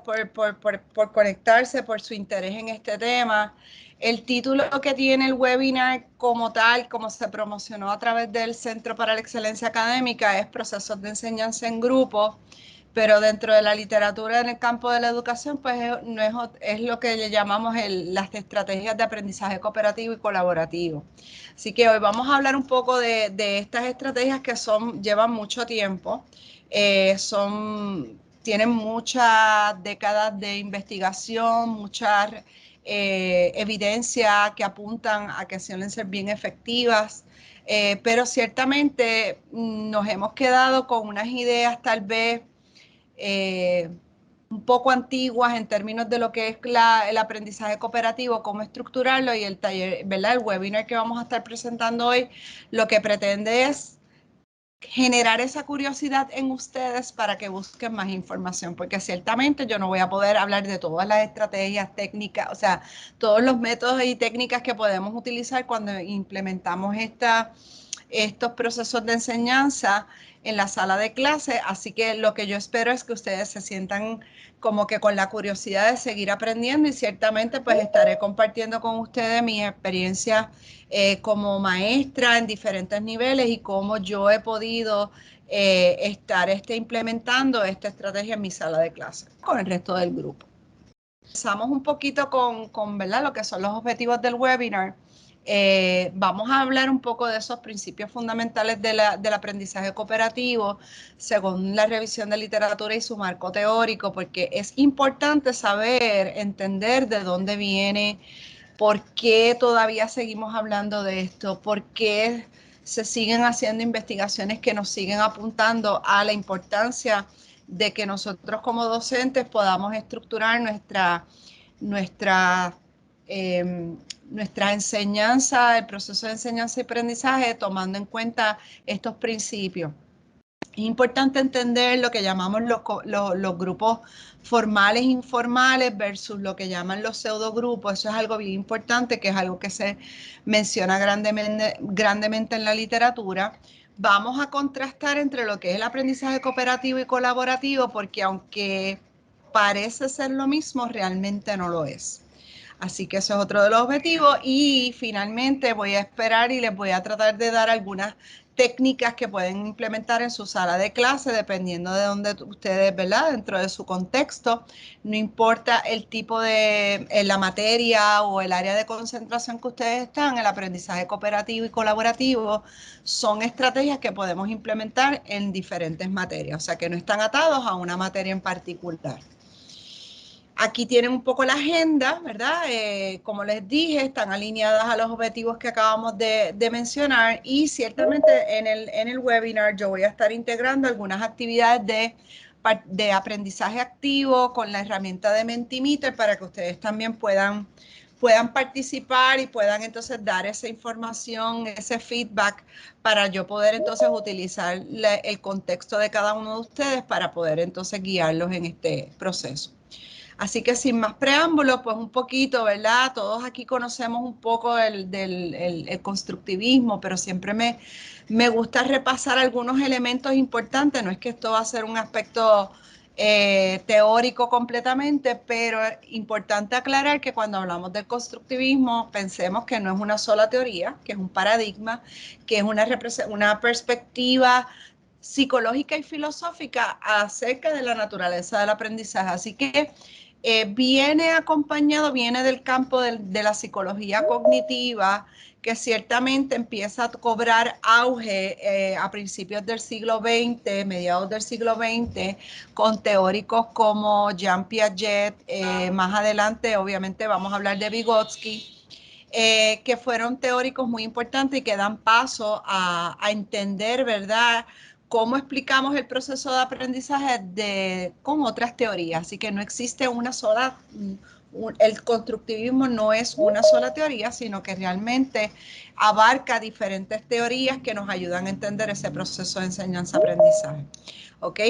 por conectarse, por su interés en este tema. El título que tiene el webinar como tal, como se promocionó a través del Centro para la Excelencia Académica, es Procesos de Enseñanza en Grupo, pero dentro de la literatura en el campo de la educación, pues es lo que le llamamos las estrategias de aprendizaje cooperativo y colaborativo. Así que hoy vamos a hablar un poco de estas estrategias que llevan mucho tiempo, tienen muchas décadas de investigación, muchas evidencia que apuntan a que suelen ser bien efectivas, pero ciertamente nos hemos quedado con unas ideas tal vez un poco antiguas en términos de lo que es el aprendizaje cooperativo, cómo estructurarlo, y el taller, ¿verdad? El webinar que vamos a estar presentando hoy, lo que pretende es generar esa curiosidad en ustedes para que busquen más información, porque ciertamente yo no voy a poder hablar de todas las estrategias técnicas, o sea, todos los métodos y técnicas que podemos utilizar cuando implementamos estos procesos de enseñanza en la sala de clase, así que lo que yo espero es que ustedes se sientan como que con la curiosidad de seguir aprendiendo, y ciertamente pues estaré compartiendo con ustedes mi experiencia como maestra en diferentes niveles y cómo yo he podido estar implementando esta estrategia en mi sala de clase con el resto del grupo. Empezamos un poquito con ¿verdad? Lo que son los objetivos del webinar. Vamos a hablar un poco de esos principios fundamentales del aprendizaje cooperativo según la revisión de literatura y su marco teórico, porque es importante saber, entender de dónde viene, por qué todavía seguimos hablando de esto, por qué se siguen haciendo investigaciones que nos siguen apuntando a la importancia de que nosotros como docentes podamos estructurar nuestra enseñanza, el proceso de enseñanza y aprendizaje tomando en cuenta estos principios. Es importante entender lo que llamamos los grupos formales e informales versus lo que llaman los pseudogrupos. Eso es algo bien importante, que es algo que se menciona grandemente en la literatura. Vamos a contrastar entre lo que es el aprendizaje cooperativo y colaborativo, porque aunque parece ser lo mismo, realmente no lo es. Así que eso es otro de los objetivos, y finalmente voy a esperar y les voy a tratar de dar algunas técnicas que pueden implementar en su sala de clase, dependiendo de donde ustedes, ¿verdad? Dentro de su contexto, no importa el tipo de la materia o el área de concentración que ustedes están, el aprendizaje cooperativo y colaborativo son estrategias que podemos implementar en diferentes materias, o sea que no están atados a una materia en particular. Aquí tienen un poco la agenda, ¿verdad? Como les dije, están alineadas a los objetivos que acabamos de mencionar, y ciertamente en el webinar yo voy a estar integrando algunas actividades de aprendizaje activo con la herramienta de Mentimeter para que ustedes también puedan participar y puedan entonces dar esa información, ese feedback, para yo poder entonces utilizar el contexto de cada uno de ustedes para poder entonces guiarlos en este proceso. Así que sin más preámbulos, pues un poquito, ¿verdad? Todos aquí conocemos un poco el constructivismo, pero siempre me gusta repasar algunos elementos importantes. No es que esto va a ser un aspecto teórico completamente, pero es importante aclarar que cuando hablamos del constructivismo, pensemos que no es una sola teoría, que es un paradigma, que es una perspectiva psicológica y filosófica acerca de la naturaleza del aprendizaje. Así que viene del campo de la psicología cognitiva, que ciertamente empieza a cobrar auge a principios del siglo XX, mediados del siglo XX, con teóricos como Jean Piaget, más adelante obviamente vamos a hablar de Vygotsky, que fueron teóricos muy importantes y que dan paso a entender, ¿verdad?, cómo explicamos el proceso de aprendizaje con otras teorías. Así que no existe una sola, el constructivismo no es una sola teoría, sino que realmente abarca diferentes teorías que nos ayudan a entender ese proceso de enseñanza-aprendizaje. ¿Ok?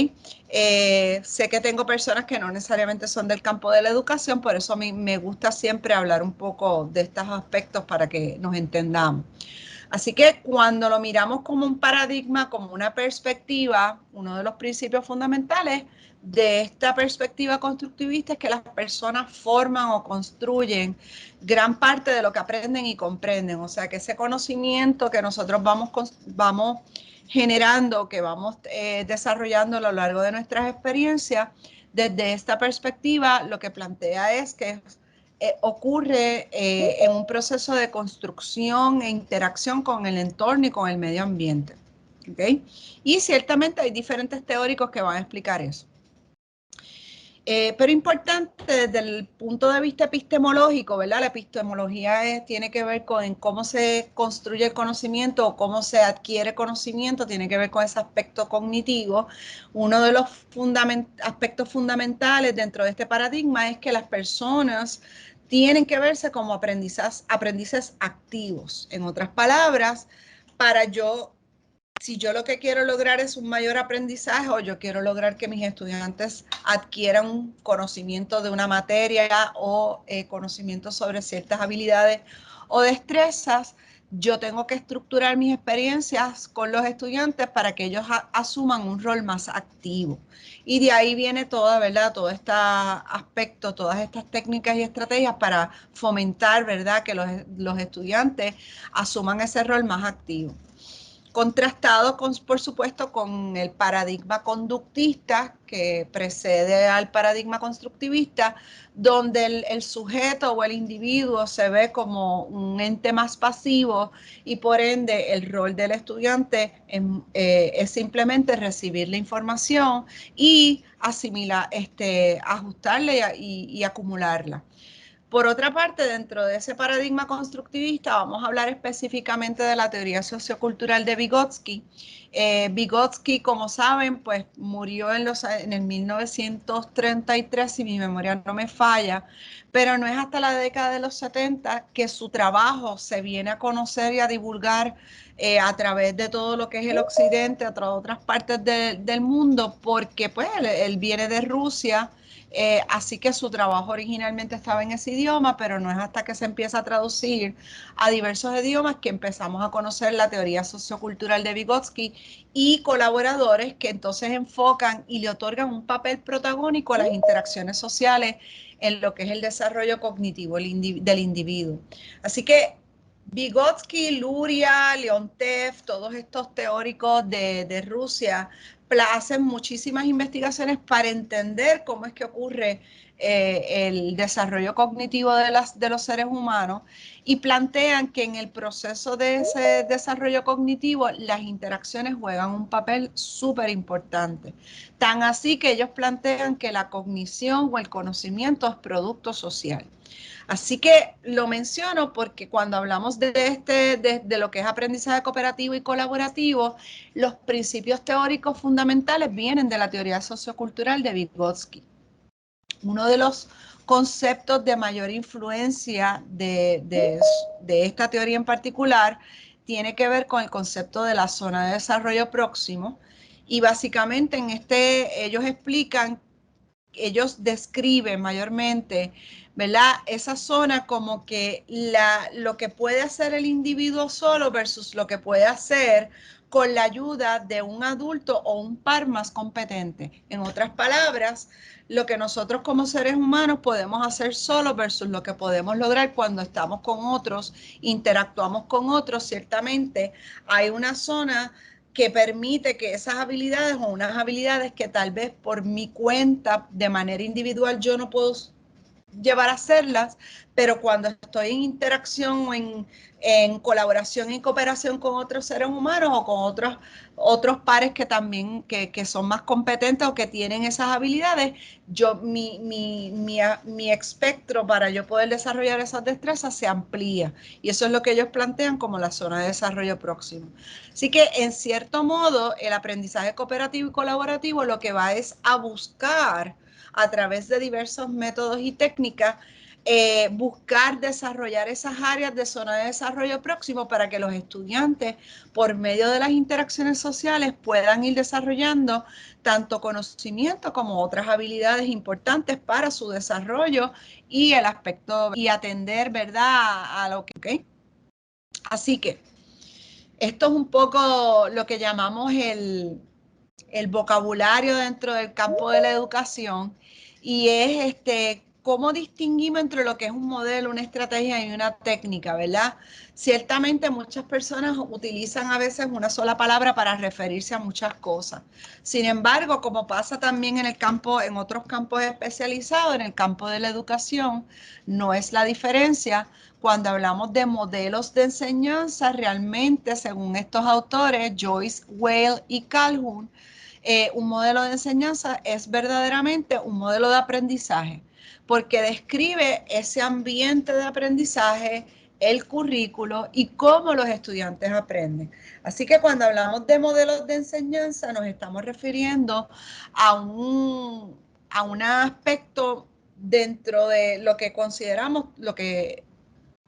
Sé que tengo personas que no necesariamente son del campo de la educación, por eso a mí me gusta siempre hablar un poco de estos aspectos para que nos entendamos. Así que cuando lo miramos como un paradigma, como una perspectiva, uno de los principios fundamentales de esta perspectiva constructivista es que las personas forman o construyen gran parte de lo que aprenden y comprenden. O sea, que ese conocimiento que nosotros vamos generando, que vamos desarrollando a lo largo de nuestras experiencias, desde esta perspectiva lo que plantea es que ocurre en un proceso de construcción e interacción con el entorno y con el medio ambiente. ¿Okay? Y ciertamente hay diferentes teóricos que van a explicar eso. Pero importante desde el punto de vista epistemológico, ¿verdad? La epistemología tiene que ver con cómo se construye el conocimiento o cómo se adquiere conocimiento, tiene que ver con ese aspecto cognitivo. Uno de los aspectos fundamentales dentro de este paradigma es que las personas tienen que verse como aprendices activos. En otras palabras, si yo lo que quiero lograr es un mayor aprendizaje o yo quiero lograr que mis estudiantes adquieran un conocimiento de una materia o conocimiento sobre ciertas habilidades o destrezas, yo tengo que estructurar mis experiencias con los estudiantes para que ellos asuman un rol más activo. Y de ahí viene toda, ¿verdad? Todo este aspecto, todas estas técnicas y estrategias para fomentar, ¿verdad? Que los estudiantes asuman ese rol más activo. Contrastado, por supuesto, con el paradigma conductista que precede al paradigma constructivista, donde el sujeto o el individuo se ve como un ente más pasivo y por ende el rol del estudiante es simplemente recibir la información y asimilar, ajustarla y acumularla. Por otra parte, dentro de ese paradigma constructivista, vamos a hablar específicamente de la teoría sociocultural de Vygotsky. Vygotsky, como saben, pues murió en el 1933, si mi memoria no me falla, pero no es hasta la década de los 70 que su trabajo se viene a conocer y a divulgar a través de todo lo que es el occidente, a otras partes del mundo, porque pues él viene de Rusia. Así que su trabajo originalmente estaba en ese idioma, pero no es hasta que se empieza a traducir a diversos idiomas que empezamos a conocer la teoría sociocultural de Vygotsky y colaboradores que entonces enfocan y le otorgan un papel protagónico a las interacciones sociales en lo que es el desarrollo cognitivo del individuo. Así que Vygotsky, Luria, Leontev, todos estos teóricos de Rusia hacen muchísimas investigaciones para entender cómo es que ocurre el desarrollo cognitivo de los seres humanos y plantean que en el proceso de ese desarrollo cognitivo las interacciones juegan un papel súper importante. Tan así que ellos plantean que la cognición o el conocimiento es producto social. Así que lo menciono porque cuando hablamos de lo que es aprendizaje cooperativo y colaborativo, los principios teóricos fundamentales vienen de la teoría sociocultural de Vygotsky. Uno de los conceptos de mayor influencia de esta teoría en particular tiene que ver con el concepto de la zona de desarrollo próximo y básicamente ellos describen mayormente, ¿verdad? Esa zona como que lo que puede hacer el individuo solo versus lo que puede hacer con la ayuda de un adulto o un par más competente. En otras palabras, lo que nosotros como seres humanos podemos hacer solo versus lo que podemos lograr cuando estamos con otros, interactuamos con otros, ciertamente hay una zona que permite que esas habilidades o unas habilidades que tal vez por mi cuenta de manera individual yo no puedo llevar a hacerlas, pero cuando estoy en interacción o en colaboración y cooperación con otros seres humanos o con otros pares que también que son más competentes o que tienen esas habilidades, mi espectro para yo poder desarrollar esas destrezas se amplía. Y eso es lo que ellos plantean como la zona de desarrollo próximo. Así que, en cierto modo, el aprendizaje cooperativo y colaborativo lo que va es a buscar a través de diversos métodos y técnicas, buscar desarrollar esas áreas de zona de desarrollo próximo para que los estudiantes, por medio de las interacciones sociales, puedan ir desarrollando tanto conocimiento como otras habilidades importantes para su desarrollo y el aspecto y atender, ¿verdad?, a lo que. ¿Okay? Así que Esto es un poco lo que llamamos el vocabulario dentro del campo de la educación y es cómo distinguimos entre lo que es un modelo, una estrategia y una técnica, ¿verdad? Ciertamente muchas personas utilizan a veces una sola palabra para referirse a muchas cosas. Sin embargo, como pasa también en el campo, en otros campos especializados, en el campo de la educación, no es la diferencia. Cuando hablamos de modelos de enseñanza, realmente, según estos autores, Joyce, Weil y Calhoun, un modelo de enseñanza es verdaderamente un modelo de aprendizaje, porque describe ese ambiente de aprendizaje, el currículo y cómo los estudiantes aprenden. Así que cuando hablamos de modelos de enseñanza nos estamos refiriendo a un aspecto dentro de lo que consideramos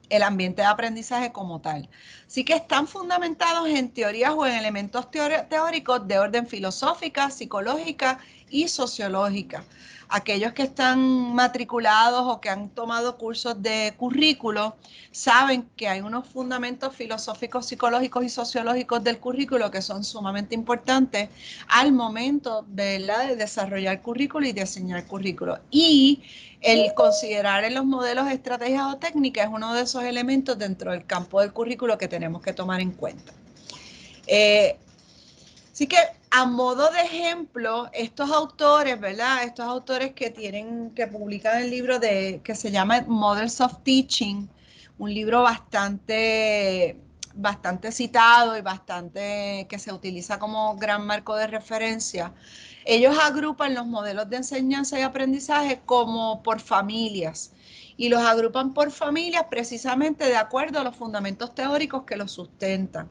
el ambiente de aprendizaje como tal. Así que están fundamentados en teorías o en elementos teóricos de orden filosófica, psicológica y sociológica. Aquellos que están matriculados o que han tomado cursos de currículo saben que hay unos fundamentos filosóficos, psicológicos y sociológicos del currículo que son sumamente importantes al momento, ¿verdad?, de desarrollar currículo y diseñar currículo. Y el considerar en los modelos, estrategias o técnicas es uno de esos elementos dentro del campo del currículo que tenemos que tomar en cuenta. Así que a modo de ejemplo, estos autores, ¿verdad? Estos autores que publican el libro que se llama Models of Teaching, un libro bastante citado y bastante que se utiliza como gran marco de referencia. Ellos agrupan los modelos de enseñanza y aprendizaje como por familias y los agrupan por familias precisamente de acuerdo a los fundamentos teóricos que los sustentan.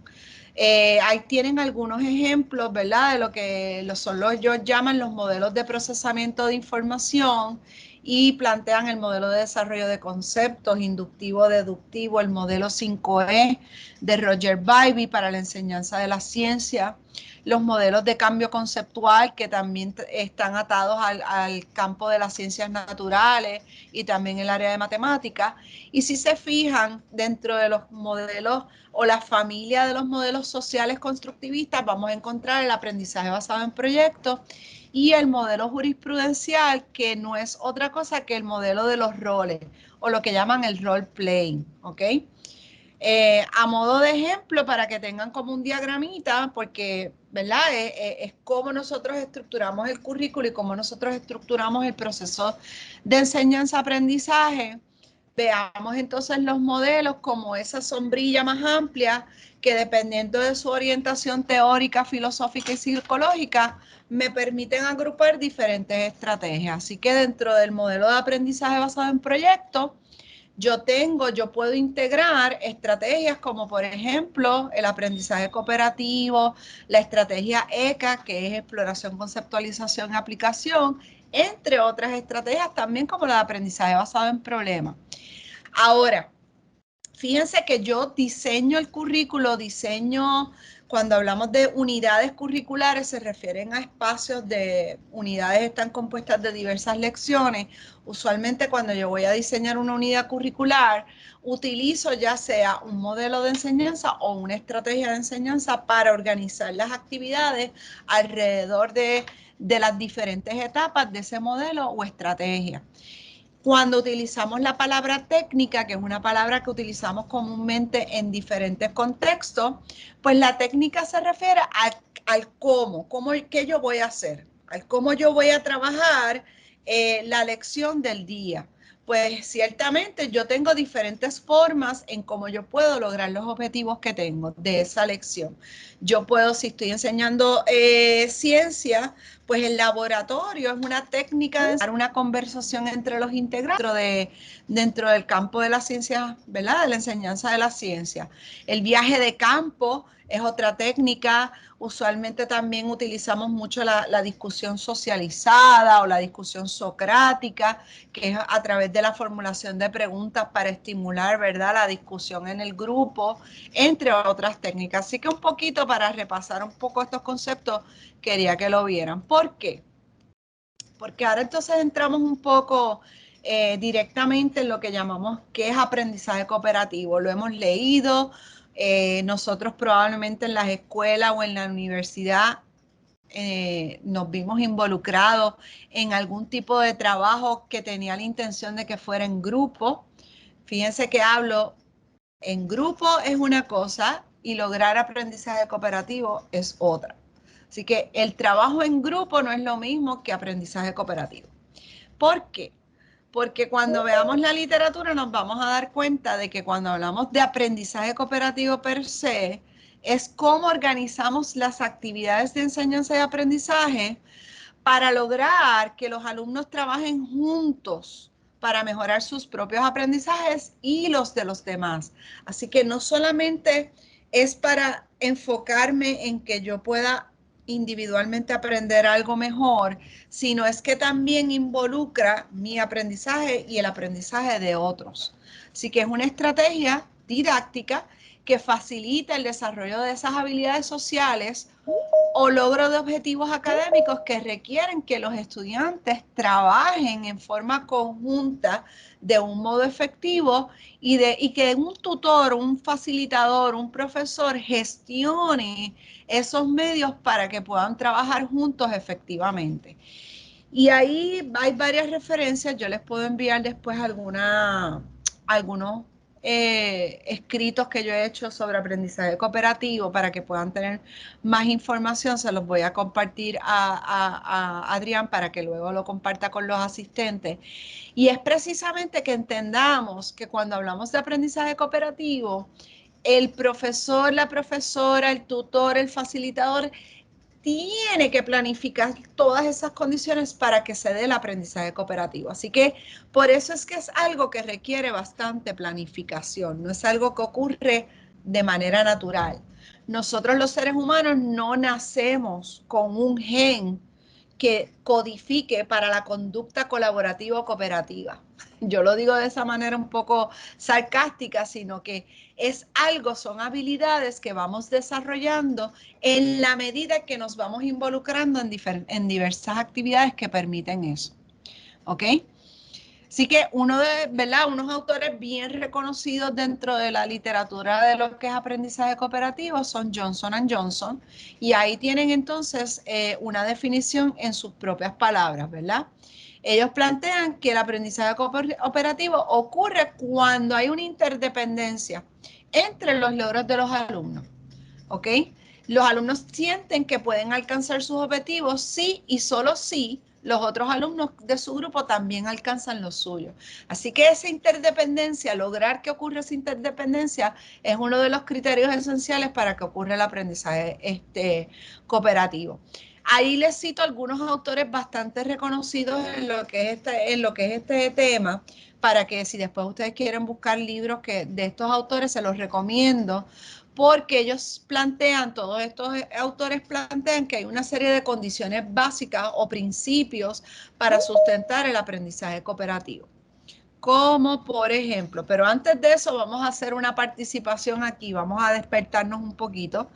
Ahí tienen algunos ejemplos, ¿verdad?, de lo que ellos llaman los modelos de procesamiento de información y plantean el modelo de desarrollo de conceptos, inductivo, deductivo, el modelo 5E de Roger Bybee para la enseñanza de la ciencia, los modelos de cambio conceptual que también están atados al campo de las ciencias naturales y también el área de matemáticas. Y si se fijan dentro de los modelos o la familia de los modelos sociales constructivistas, vamos a encontrar el aprendizaje basado en proyectos y el modelo jurisprudencial, que no es otra cosa que el modelo de los roles o lo que llaman el role playing, ¿ok? A modo de ejemplo, para que tengan como un diagramita, porque, ¿verdad? Es cómo nosotros estructuramos el currículo y cómo nosotros estructuramos el proceso de enseñanza-aprendizaje. Veamos entonces los modelos como esa sombrilla más amplia que dependiendo de su orientación teórica, filosófica y psicológica, me permiten agrupar diferentes estrategias. Así que dentro del modelo de aprendizaje basado en proyectos, yo puedo integrar estrategias como por ejemplo el aprendizaje cooperativo, la estrategia ECA, que es exploración, conceptualización y aplicación, entre otras estrategias también como la de aprendizaje basado en problemas. Ahora, fíjense que yo diseño el currículo, cuando hablamos de unidades curriculares, se refieren a espacios de unidades, están compuestas de diversas lecciones. Usualmente cuando yo voy a diseñar una unidad curricular, utilizo ya sea un modelo de enseñanza o una estrategia de enseñanza para organizar las actividades alrededor de las diferentes etapas de ese modelo o estrategia. Cuando utilizamos la palabra técnica, que es una palabra que utilizamos comúnmente en diferentes contextos, pues la técnica se refiere al qué yo voy a hacer, al cómo yo voy a trabajar la lección del día. Pues ciertamente yo tengo diferentes formas en cómo yo puedo lograr los objetivos que tengo de esa lección. Yo puedo, si estoy enseñando ciencia, pues el laboratorio es una técnica de dar una conversación entre los integrantes dentro del campo de las ciencias, ¿verdad?, de la enseñanza de la ciencia. El viaje de campo es otra técnica. Usualmente también utilizamos mucho la discusión socializada o la discusión socrática, que es a través de la formulación de preguntas para estimular, ¿verdad?, la discusión en el grupo, entre otras técnicas. Así que un poquito para repasar un poco estos conceptos, quería que lo vieran. ¿Por qué? Porque ahora entonces entramos un poco directamente en lo que llamamos qué es aprendizaje cooperativo. Lo hemos leído, Nosotros probablemente en las escuelas o en la universidad nos vimos involucrados en algún tipo de trabajo que tenía la intención de que fuera en grupo. Fíjense que hablo en grupo es una cosa y lograr aprendizaje cooperativo es otra. Así que el trabajo en grupo no es lo mismo que aprendizaje cooperativo. ¿Por qué? Porque cuando veamos la literatura nos vamos a dar cuenta de que cuando hablamos de aprendizaje cooperativo per se, es cómo organizamos las actividades de enseñanza y aprendizaje para lograr que los alumnos trabajen juntos para mejorar sus propios aprendizajes y los de los demás. Así que no solamente es para enfocarme en que yo pueda individualmente aprender algo mejor, sino es que también involucra mi aprendizaje y el aprendizaje de otros. Así que es una estrategia didáctica que facilita el desarrollo de esas habilidades sociales o logro de objetivos académicos que requieren que los estudiantes trabajen en forma conjunta de un modo efectivo y que un tutor, un facilitador, un profesor gestione esos medios para que puedan trabajar juntos efectivamente. Y ahí hay varias referencias, yo les puedo enviar después algunos escritos que yo he hecho sobre aprendizaje cooperativo para que puedan tener más información, se los voy a compartir a Adrián para que luego lo comparta con los asistentes. Y es precisamente que entendamos que cuando hablamos de aprendizaje cooperativo, el profesor, la profesora, el tutor, el facilitador tiene que planificar todas esas condiciones para que se dé el aprendizaje cooperativo. Así que por eso es que es algo que requiere bastante planificación, no es algo que ocurre de manera natural. Nosotros los seres humanos no nacemos con un gen que codifique para la conducta colaborativa o cooperativa. Yo lo digo de esa manera un poco sarcástica, sino que es algo, son habilidades que vamos desarrollando en la medida que nos vamos involucrando en diversas actividades que permiten eso. ¿Ok? Así que unos autores bien reconocidos dentro de la literatura de lo que es aprendizaje cooperativo son Johnson & Johnson, y ahí tienen entonces una definición en sus propias palabras, ¿verdad? Ellos plantean que el aprendizaje cooperativo ocurre cuando hay una interdependencia entre los logros de los alumnos, ¿ok? Los alumnos sienten que pueden alcanzar sus objetivos sí y solo sí los otros alumnos de su grupo también alcanzan los suyos. Así que esa interdependencia, lograr que ocurra esa interdependencia, es uno de los criterios esenciales para que ocurra el aprendizaje cooperativo. Ahí les cito algunos autores bastante reconocidos en lo que es este tema, para que si después ustedes quieren buscar libros de estos autores, se los recomiendo, porque ellos plantean, todos estos autores plantean que hay una serie de condiciones básicas o principios para sustentar el aprendizaje cooperativo. Como por ejemplo, pero antes de eso vamos a hacer una participación aquí, vamos a despertarnos un poquito.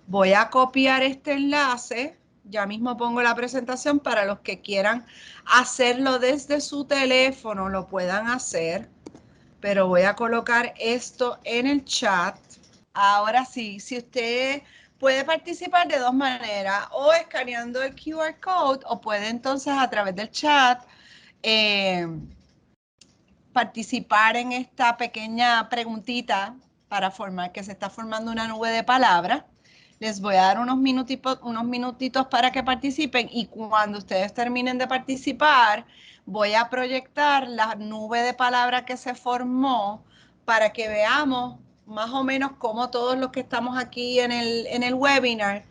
Voy a copiar este enlace, ya mismo pongo la presentación para los que quieran hacerlo desde su teléfono, lo puedan hacer, pero voy a colocar esto en el chat. Ahora sí, si usted puede participar de dos maneras, o escaneando el QR code, o puede entonces a través del chat participar en esta pequeña preguntita para formar que se está formando una nube de palabras. Les voy a dar unos minutitos para que participen, y cuando ustedes terminen de participar, voy a proyectar la nube de palabras que se formó para que veamos más o menos cómo todos los que estamos aquí en el webinar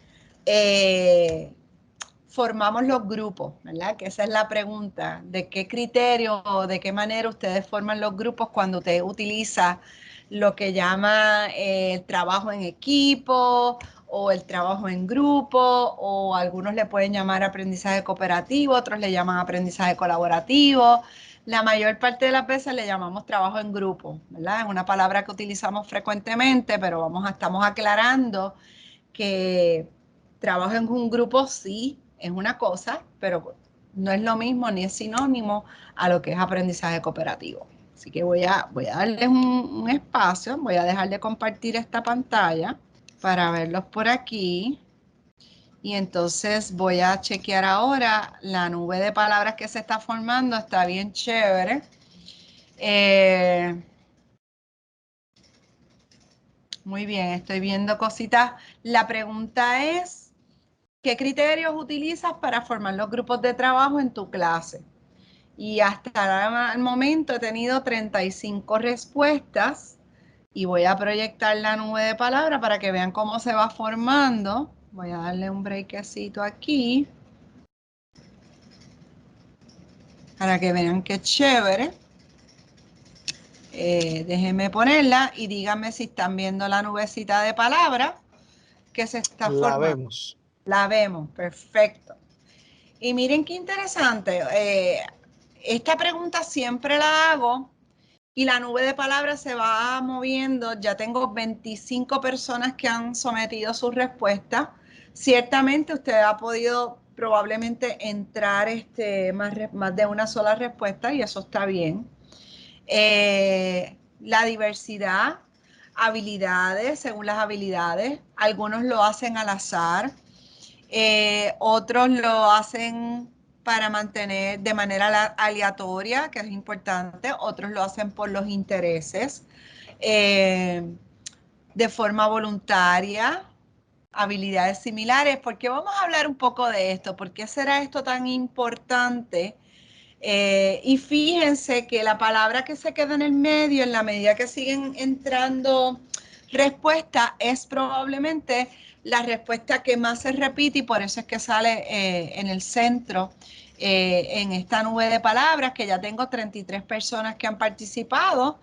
formamos los grupos, ¿verdad? Que esa es la pregunta, ¿de qué criterio o de qué manera ustedes forman los grupos cuando usted utiliza lo que llama el trabajo en equipo o el trabajo en grupo, o algunos le pueden llamar aprendizaje cooperativo, otros le llaman aprendizaje colaborativo? La mayor parte de las veces le llamamos trabajo en grupo, ¿verdad? Es una palabra que utilizamos frecuentemente, pero estamos aclarando que trabajo en un grupo sí es una cosa, pero no es lo mismo ni es sinónimo a lo que es aprendizaje cooperativo. Así que voy a darles un espacio, voy a dejar de compartir esta pantalla para verlos por aquí. Y entonces voy a chequear ahora la nube de palabras que se está formando, está bien chévere. Muy bien, estoy viendo cositas. La pregunta es, ¿qué criterios utilizas para formar los grupos de trabajo en tu clase? Y hasta el momento he tenido 35 respuestas y voy a proyectar la nube de palabras para que vean cómo se va formando. Voy a darle un breakcito aquí para que vean qué chévere. Déjenme ponerla y díganme si están viendo la nubecita de palabras que se está formando. La vemos. La vemos, perfecto. Y miren qué interesante. Esta pregunta siempre la hago y la nube de palabras se va moviendo. Ya tengo 25 personas que han sometido sus respuestas. Ciertamente usted ha podido probablemente entrar más de una sola respuesta y eso está bien. La diversidad, habilidades, según las habilidades. Algunos lo hacen al azar, otros lo hacen para mantener de manera aleatoria, que es importante, otros lo hacen por los intereses, de forma voluntaria, habilidades similares. ¿Por qué vamos a hablar un poco de esto? ¿Por qué será esto tan importante? Y fíjense que la palabra que se queda en el medio, en la medida que siguen entrando respuestas, es probablemente la respuesta que más se repite y por eso es que sale en el centro, en esta nube de palabras, que ya tengo 33 personas que han participado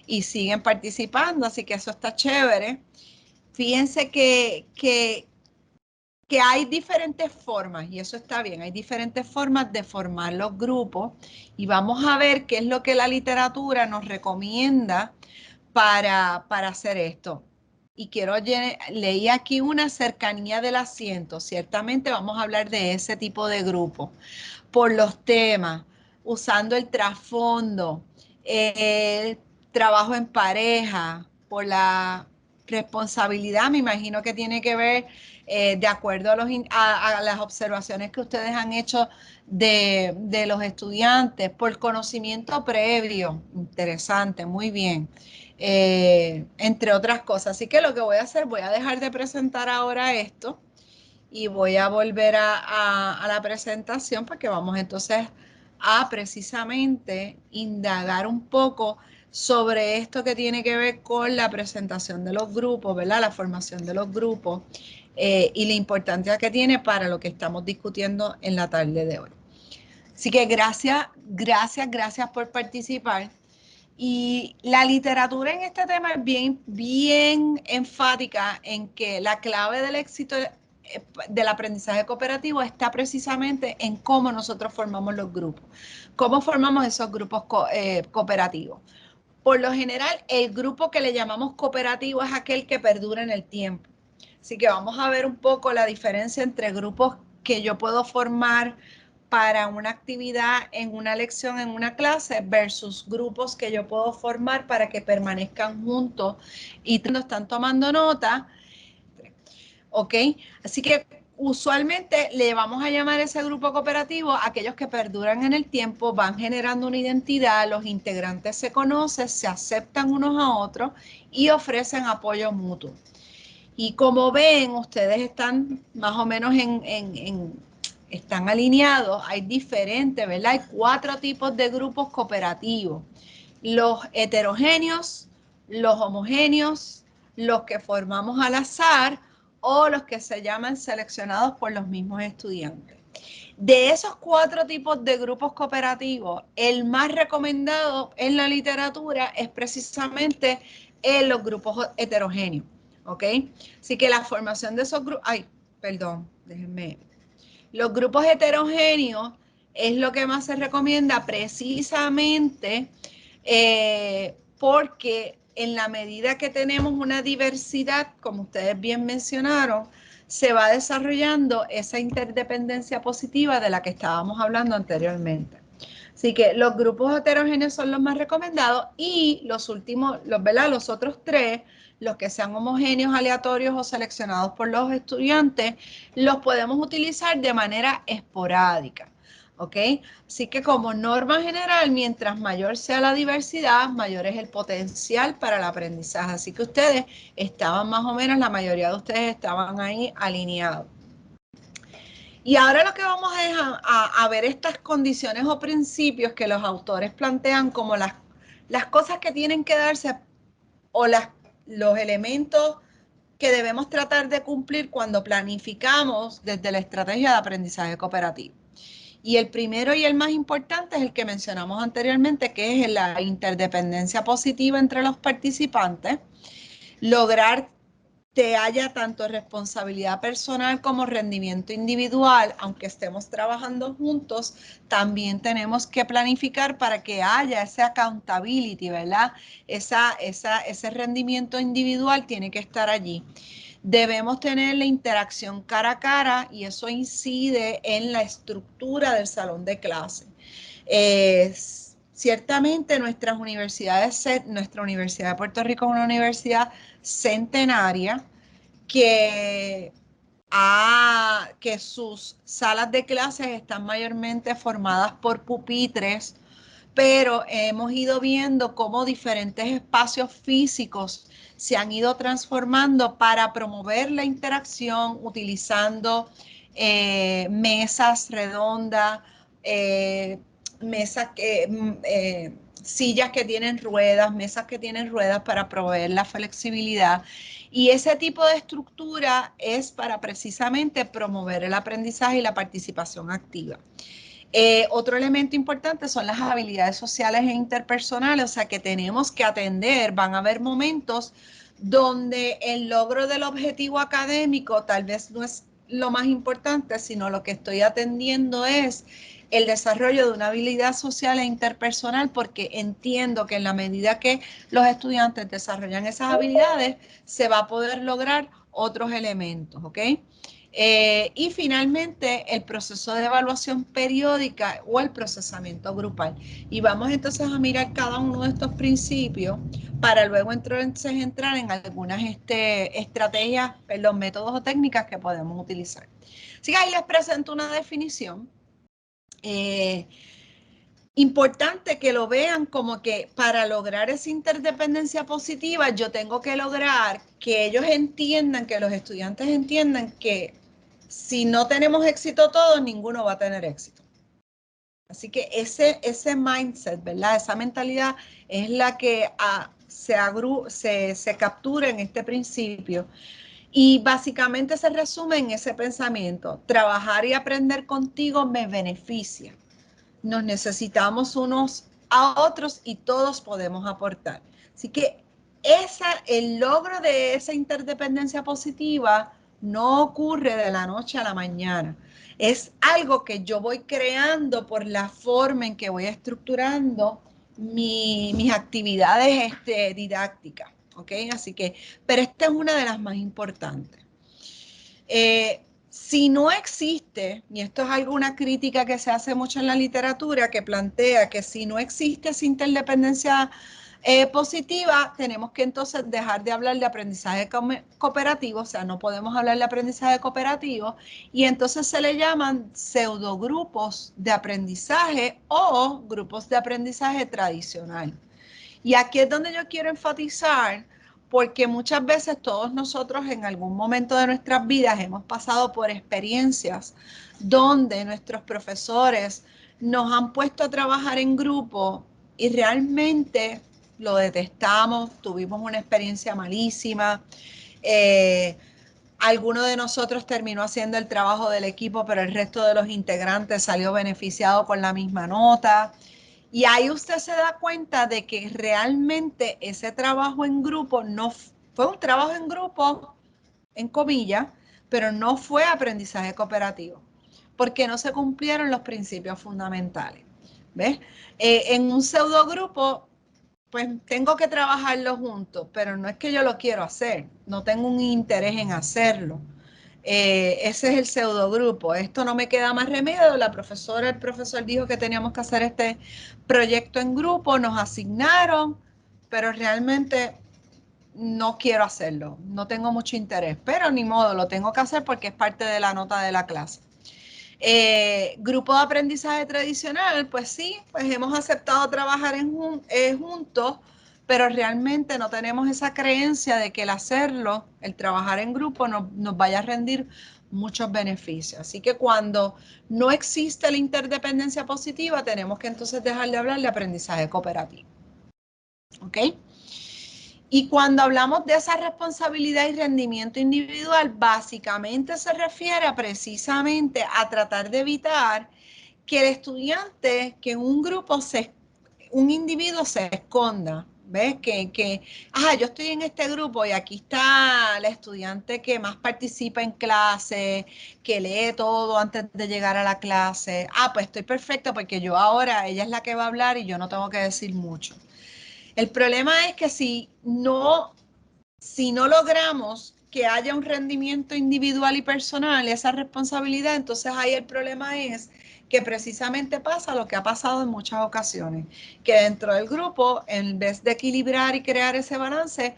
y siguen participando, así que eso está chévere. Fíjense que hay diferentes formas, y eso está bien, hay diferentes formas de formar los grupos, y vamos a ver qué es lo que la literatura nos recomienda para hacer esto. Y leí aquí una cercanía del asiento, ciertamente vamos a hablar de ese tipo de grupo, por los temas, usando el trasfondo, el trabajo en pareja, por la responsabilidad, me imagino que tiene que ver de acuerdo a las observaciones que ustedes han hecho de los estudiantes, por conocimiento previo, interesante, muy bien, entre otras cosas. Así que lo que voy a hacer, voy a dejar de presentar ahora esto y voy a volver a la presentación porque vamos entonces a precisamente indagar un poco sobre esto que tiene que ver con la presentación de los grupos, ¿verdad? La formación de los grupos y la importancia que tiene para lo que estamos discutiendo en la tarde de hoy. Así que gracias por participar. Y la literatura en este tema es bien enfática en que la clave del éxito del aprendizaje cooperativo está precisamente en cómo nosotros formamos los grupos, cómo formamos esos grupos cooperativos. Por lo general, el grupo que le llamamos cooperativo es aquel que perdura en el tiempo. Así que vamos a ver un poco la diferencia entre grupos que yo puedo formar para una actividad en una lección, en una clase, versus grupos que yo puedo formar para que permanezcan juntos y están tomando nota. ¿Ok? Así que usualmente le vamos a llamar ese grupo cooperativo aquellos que perduran en el tiempo, van generando una identidad, los integrantes se conocen, se aceptan unos a otros y ofrecen apoyo mutuo. Y como ven, ustedes están más o menos están alineados, hay diferentes, ¿verdad? Hay 4 tipos de grupos cooperativos. Los heterogéneos, los homogéneos, los que formamos al azar o los que se llaman seleccionados por los mismos estudiantes. De esos 4 tipos de grupos cooperativos, el más recomendado en la literatura es precisamente en los grupos heterogéneos. ¿Ok? Así que la formación de esos grupos, déjenme. Los grupos heterogéneos es lo que más se recomienda precisamente porque en la medida que tenemos una diversidad, como ustedes bien mencionaron, se va desarrollando esa interdependencia positiva de la que estábamos hablando anteriormente. Así que los grupos heterogéneos son los más recomendados y los últimos, ¿verdad? Los otros tres, los que sean homogéneos, aleatorios o seleccionados por los estudiantes, los podemos utilizar de manera esporádica. ¿Ok? Así que como norma general, mientras mayor sea la diversidad, mayor es el potencial para el aprendizaje. Así que ustedes estaban más o menos, la mayoría de ustedes estaban ahí alineados. Y ahora lo que vamos es a ver estas condiciones o principios que los autores plantean como las cosas que tienen que darse o los elementos que debemos tratar de cumplir cuando planificamos desde la estrategia de aprendizaje cooperativo. Y el primero y el más importante es el que mencionamos anteriormente, que es la interdependencia positiva entre los participantes, lograr que haya tanto responsabilidad personal como rendimiento individual, aunque estemos trabajando juntos, también tenemos que planificar para que haya esa accountability, ¿verdad? Ese rendimiento individual tiene que estar allí. Debemos tener la interacción cara a cara y eso incide en la estructura del salón de clase. Ciertamente nuestra Universidad de Puerto Rico es una universidad centenaria que sus salas de clases están mayormente formadas por pupitres, pero hemos ido viendo cómo diferentes espacios físicos se han ido transformando para promover la interacción utilizando mesas redondas, mesas sillas que tienen ruedas, mesas que tienen ruedas para proveer la flexibilidad. Y ese tipo de estructura es para precisamente promover el aprendizaje y la participación activa. Otro elemento importante son las habilidades sociales e interpersonales, o sea que tenemos que atender, van a haber momentos donde el logro del objetivo académico tal vez no es lo más importante, sino lo que estoy atendiendo es el desarrollo de una habilidad social e interpersonal, porque entiendo que en la medida que los estudiantes desarrollan esas habilidades, se va a poder lograr otros elementos, ¿ok? Y finalmente, el proceso de evaluación periódica o el procesamiento grupal. Y vamos entonces a mirar cada uno de estos principios para luego entonces entrar en algunas estrategias, los métodos o técnicas que podemos utilizar. Así que ahí les presento una definición. Importante que lo vean como que para lograr esa interdependencia positiva, yo tengo que lograr que ellos entiendan, que los estudiantes entiendan que si no tenemos éxito todos, ninguno va a tener éxito. Así que ese mindset, ¿verdad? Esa mentalidad es la que se captura en este principio. Y básicamente se resume en ese pensamiento: trabajar y aprender contigo me beneficia. Nos necesitamos unos a otros y todos podemos aportar. Así que el logro de esa interdependencia positiva no ocurre de la noche a la mañana. Es algo que yo voy creando por la forma en que voy estructurando mis actividades didácticas. ¿Ok? Así que, pero esta es una de las más importantes. Si no existe, y esto es alguna crítica que se hace mucho en la literatura, que plantea que si no existe esa interdependencia positiva, tenemos que entonces dejar de hablar de aprendizaje cooperativo, o sea, no podemos hablar de aprendizaje cooperativo, y entonces se le llaman pseudogrupos de aprendizaje o grupos de aprendizaje tradicional. Y aquí es donde yo quiero enfatizar, porque muchas veces todos nosotros en algún momento de nuestras vidas hemos pasado por experiencias donde nuestros profesores nos han puesto a trabajar en grupo y realmente lo detestamos, tuvimos una experiencia malísima. Alguno de nosotros terminó haciendo el trabajo del equipo, pero el resto de los integrantes salió beneficiado con la misma nota. Y ahí usted se da cuenta de que realmente ese trabajo en grupo no fue un trabajo en grupo, en comillas, pero no fue aprendizaje cooperativo, porque no se cumplieron los principios fundamentales. ¿Ves? En un pseudogrupo, pues tengo que trabajarlo juntos, pero no es que yo lo quiero hacer, no tengo un interés en hacerlo. Ese es el pseudogrupo. Esto no me queda más remedio. El profesor dijo que teníamos que hacer este proyecto en grupo, nos asignaron, pero realmente no quiero hacerlo, no tengo mucho interés, pero ni modo, lo tengo que hacer porque es parte de la nota de la clase. Grupo de aprendizaje tradicional, pues sí, pues hemos aceptado trabajar juntos, pero realmente no tenemos esa creencia de que el hacerlo, el trabajar en grupo, nos vaya a rendir muchos beneficios. Así que cuando no existe la interdependencia positiva, tenemos que entonces dejar de hablar de aprendizaje cooperativo. ¿Ok? Y cuando hablamos de esa responsabilidad y rendimiento individual, básicamente se refiere precisamente a tratar de evitar que el estudiante, que en un grupo, un individuo se esconda. ¿Ves? Yo estoy en este grupo y aquí está la estudiante que más participa en clase, que lee todo antes de llegar a la clase. Pues estoy perfecta porque yo ahora, ella es la que va a hablar y yo no tengo que decir mucho. El problema es que si no logramos que haya un rendimiento individual y personal, esa responsabilidad, entonces ahí el problema es que precisamente pasa lo que ha pasado en muchas ocasiones, que dentro del grupo, en vez de equilibrar y crear ese balance,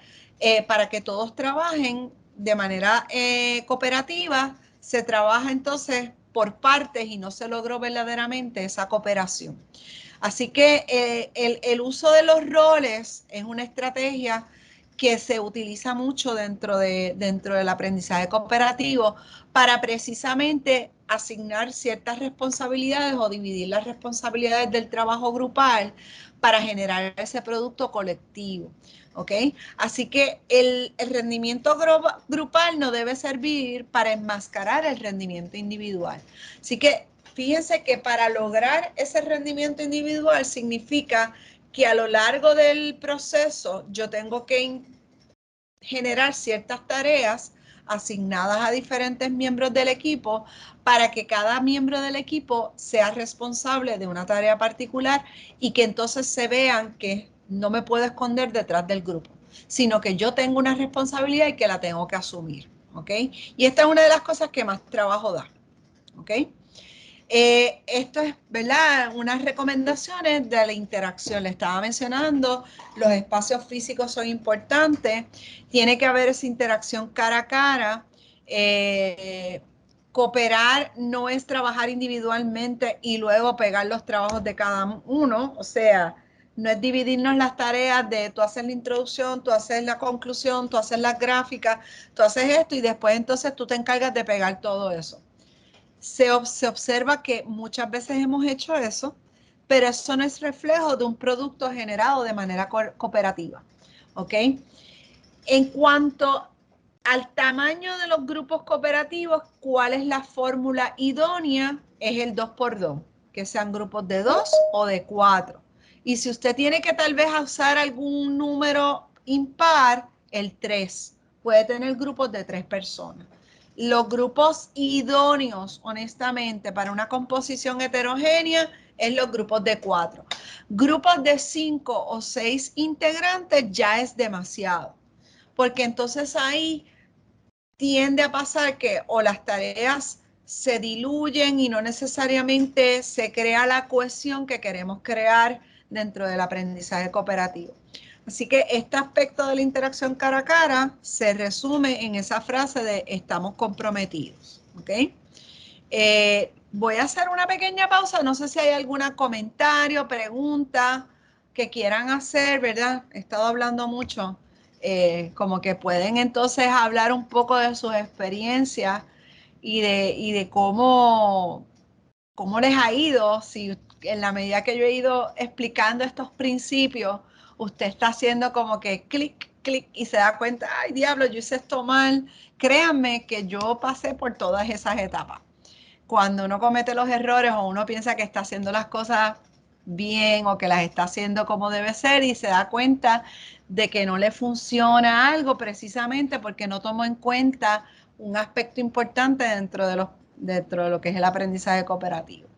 para que todos trabajen de manera cooperativa, se trabaja entonces por partes y no se logró verdaderamente esa cooperación. Así que el uso de los roles es una estrategia que se utiliza mucho dentro del aprendizaje cooperativo para precisamente asignar ciertas responsabilidades o dividir las responsabilidades del trabajo grupal para generar ese producto colectivo. ¿Ok? Así que el rendimiento grupal no debe servir para enmascarar el rendimiento individual. Así que fíjense que para lograr ese rendimiento individual significa que a lo largo del proceso yo tengo que generar ciertas tareas asignadas a diferentes miembros del equipo para que cada miembro del equipo sea responsable de una tarea particular y que entonces se vean que no me puedo esconder detrás del grupo, sino que yo tengo una responsabilidad y que la tengo que asumir. ¿Ok? Y esta es una de las cosas que más trabajo da. ¿Ok? Esto es, ¿verdad? Unas recomendaciones de la interacción. Le estaba mencionando, los espacios físicos son importantes, tiene que haber esa interacción cara a cara. Cooperar no es trabajar individualmente y luego pegar los trabajos de cada uno, o sea, no es dividirnos las tareas de tú haces la introducción, tú haces la conclusión, tú haces las gráficas, tú haces esto y después entonces tú te encargas de pegar todo eso. Se observa que muchas veces hemos hecho eso, pero eso no es reflejo de un producto generado de manera cooperativa. ¿Ok? En cuanto al tamaño de los grupos cooperativos, ¿cuál es la fórmula idónea? Es el 2x2, que sean grupos de 2 o de 4. Y si usted tiene que tal vez usar algún número impar, el 3. Puede tener grupos de 3 personas. Los grupos idóneos, honestamente, para una composición heterogénea es los grupos de 4. Grupos de 5 o 6 integrantes ya es demasiado, porque entonces ahí tiende a pasar que o las tareas se diluyen y no necesariamente se crea la cohesión que queremos crear dentro del aprendizaje cooperativo. Así que este aspecto de la interacción cara a cara se resume en esa frase de estamos comprometidos. ¿Ok? Voy a hacer una pequeña pausa. No sé si hay algún comentario, pregunta que quieran hacer, ¿verdad? He estado hablando mucho. Como que pueden entonces hablar un poco de sus experiencias y de cómo les ha ido, si en la medida que yo he ido explicando estos principios, usted está haciendo como que clic, clic y se da cuenta, ay diablo, yo hice esto mal. Créanme que yo pasé por todas esas etapas. Cuando uno comete los errores o uno piensa que está haciendo las cosas bien o que las está haciendo como debe ser y se da cuenta de que no le funciona algo precisamente porque no tomó en cuenta un aspecto importante dentro de lo que es el aprendizaje cooperativo.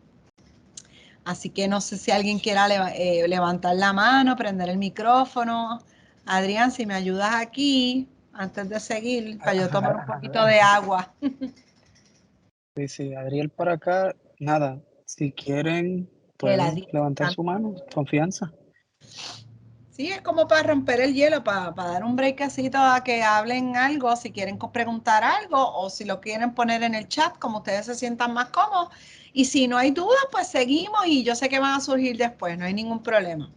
Así que no sé si alguien quiera levantar la mano, prender el micrófono. Adrián, si me ayudas aquí, antes de seguir, para yo tomar un poquito de agua. Sí, Adriel por acá, nada, si quieren El pueden Adrián. levantar su mano, confianza. Sí, es como para romper el hielo, para dar un breakcito a que hablen algo, si quieren preguntar algo o si lo quieren poner en el chat, como ustedes se sientan más cómodos. Y si no hay duda, pues seguimos y yo sé que van a surgir después, no hay ningún problema.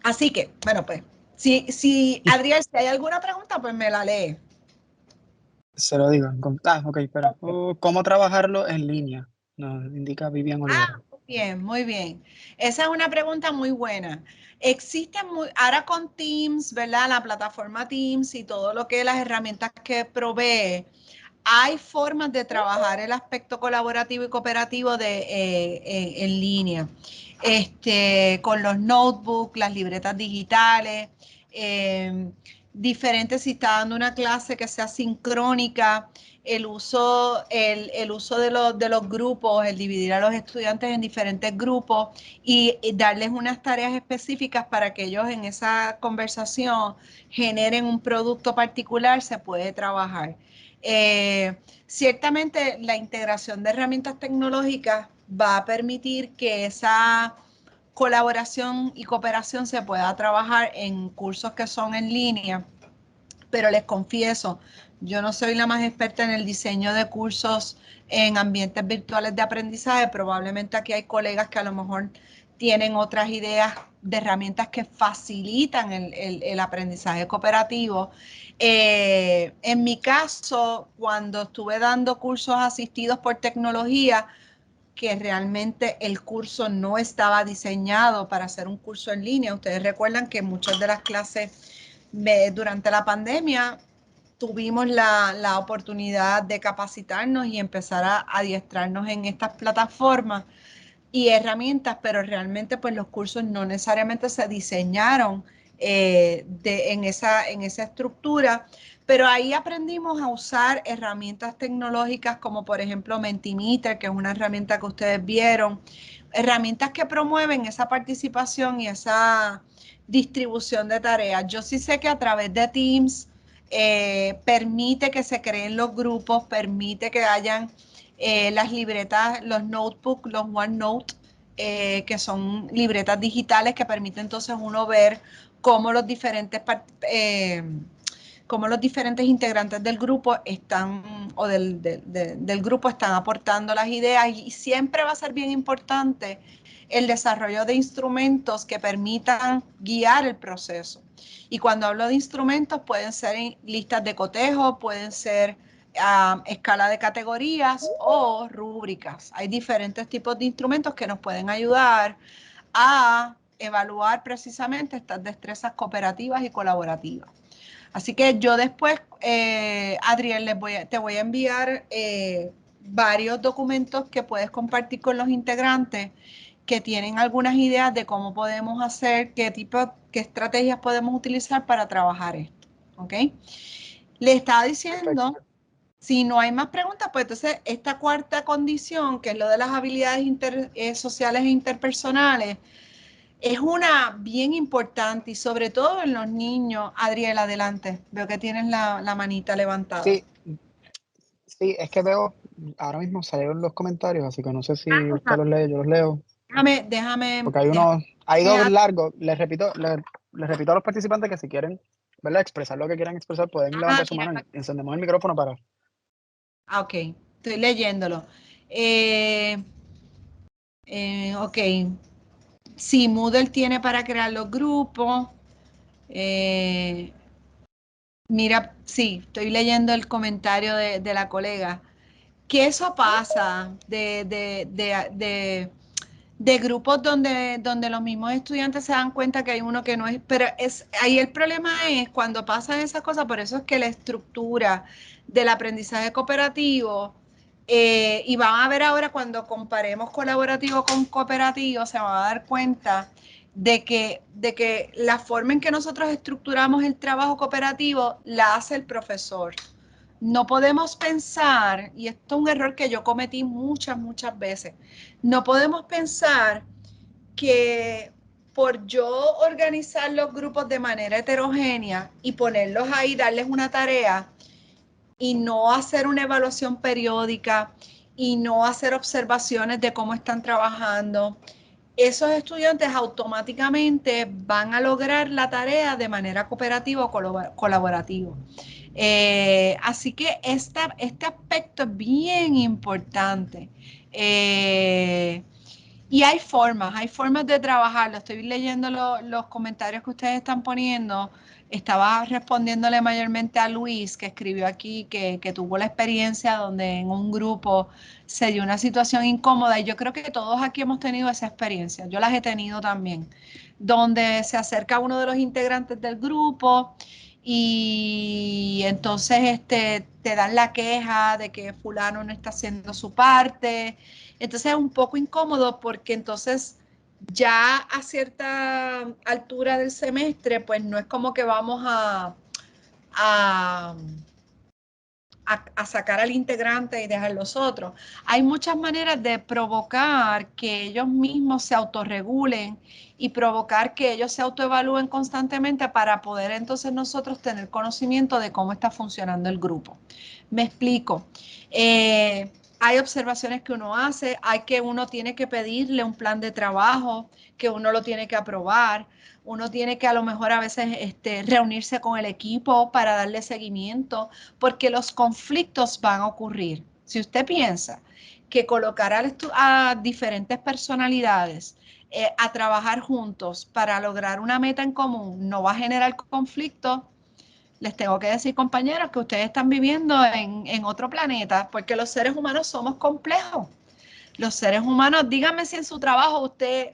Así que, bueno, pues, si Adriel, si hay alguna pregunta, pues me la lee. Se lo digo. Ok, espera. ¿Cómo trabajarlo en línea? Nos indica Vivian Olivera. Muy bien, muy bien. Esa es una pregunta muy buena. Existen ahora con Teams, ¿verdad? La plataforma Teams y todo lo que las herramientas que provee, hay formas de trabajar el aspecto colaborativo y cooperativo en línea. Con los notebooks, las libretas digitales, diferentes si está dando una clase que sea sincrónica, el uso de los grupos, el dividir a los estudiantes en diferentes grupos y darles unas tareas específicas para que ellos en esa conversación generen un producto particular, se puede trabajar. Ciertamente la integración de herramientas tecnológicas va a permitir que esa colaboración y cooperación se pueda trabajar en cursos que son en línea, pero les confieso, yo no soy la más experta en el diseño de cursos en ambientes virtuales de aprendizaje. Probablemente aquí hay colegas que a lo mejor tienen otras ideas de herramientas que facilitan el aprendizaje cooperativo. En mi caso, cuando estuve dando cursos asistidos por tecnología, que realmente el curso no estaba diseñado para hacer un curso en línea. Ustedes recuerdan que muchas de las clases durante la pandemia tuvimos la oportunidad de capacitarnos y empezar a adiestrarnos en estas plataformas y herramientas, pero realmente pues los cursos no necesariamente se diseñaron en esa estructura, pero ahí aprendimos a usar herramientas tecnológicas como por ejemplo Mentimeter, que es una herramienta que ustedes vieron, herramientas que promueven esa participación y esa distribución de tareas. Yo sí sé que a través de Teams permite que se creen los grupos, permite que hayan las libretas, los notebooks, los OneNote, que son libretas digitales que permiten entonces uno ver cómo cómo los diferentes integrantes del grupo están, o del grupo están aportando las ideas, y siempre va a ser bien importante el desarrollo de instrumentos que permitan guiar el proceso. Y cuando hablo de instrumentos, pueden ser listas de cotejo, pueden ser escala de categorías o rúbricas. Hay diferentes tipos de instrumentos que nos pueden ayudar a evaluar precisamente estas destrezas cooperativas y colaborativas. Así que yo después, Adriel, te voy a enviar varios documentos que puedes compartir con los integrantes que tienen algunas ideas de cómo podemos hacer, qué estrategias podemos utilizar para trabajar esto. ¿Ok? Le estaba diciendo, Perfecto. si no hay más preguntas, pues entonces esta cuarta condición, que es lo de las habilidades sociales e interpersonales, es una bien importante y sobre todo en los niños. Adriel, adelante. Veo que tienes la manita levantada. Sí, sí, es que veo, ahora mismo salieron los comentarios, así que no sé si usted los lee, yo los leo, Déjame, porque hay dos déjame. largos. Les repito a los participantes que si quieren, ¿verdad? Expresar lo que quieran expresar, pueden levantar su Mira, mano y encendemos el micrófono para... ok, estoy leyéndolo. Eh, ok, sí, Moodle tiene para crear los grupos. Eh, Mira, sí, estoy leyendo el comentario de la colega. Que eso pasa de grupos donde los mismos estudiantes se dan cuenta que hay uno que no es, pero ahí el problema es cuando pasan esas cosas. Por eso es que la estructura del aprendizaje cooperativo, y van a ver ahora cuando comparemos colaborativo con cooperativo, se van a dar cuenta de que la forma en que nosotros estructuramos el trabajo cooperativo la hace el profesor. No podemos pensar, y esto es un error que yo cometí muchas veces, no podemos pensar que por yo organizar los grupos de manera heterogénea y ponerlos ahí, darles una tarea y no hacer una evaluación periódica y no hacer observaciones de cómo están trabajando, esos estudiantes automáticamente van a lograr la tarea de manera cooperativa o colaborativa. Así que este aspecto es bien importante. Y hay formas de trabajarlo. Estoy leyendo los comentarios que ustedes están poniendo. Estaba respondiéndole mayormente a Luis, que escribió aquí que tuvo la experiencia donde en un grupo se dio una situación incómoda. Y yo creo que todos aquí hemos tenido esa experiencia. Yo las he tenido también. Donde se acerca uno de los integrantes del grupo y entonces te dan la queja de que fulano no está haciendo su parte. Entonces es un poco incómodo porque entonces ya a cierta altura del semestre, pues no es como que vamos a sacar al integrante y dejar los otros. Hay muchas maneras de provocar que ellos mismos se autorregulen y provocar que ellos se autoevalúen constantemente para poder entonces nosotros tener conocimiento de cómo está funcionando el grupo. Me explico. Hay observaciones que uno hace, hay que uno tiene que pedirle un plan de trabajo, que uno lo tiene que aprobar, uno tiene que a lo mejor a veces reunirse con el equipo para darle seguimiento, porque los conflictos van a ocurrir. Si usted piensa que colocar a diferentes personalidades a trabajar juntos para lograr una meta en común no va a generar conflicto, les tengo que decir, compañeros, que ustedes están viviendo en otro planeta, porque los seres humanos somos complejos. Los seres humanos, dígame si en su trabajo usted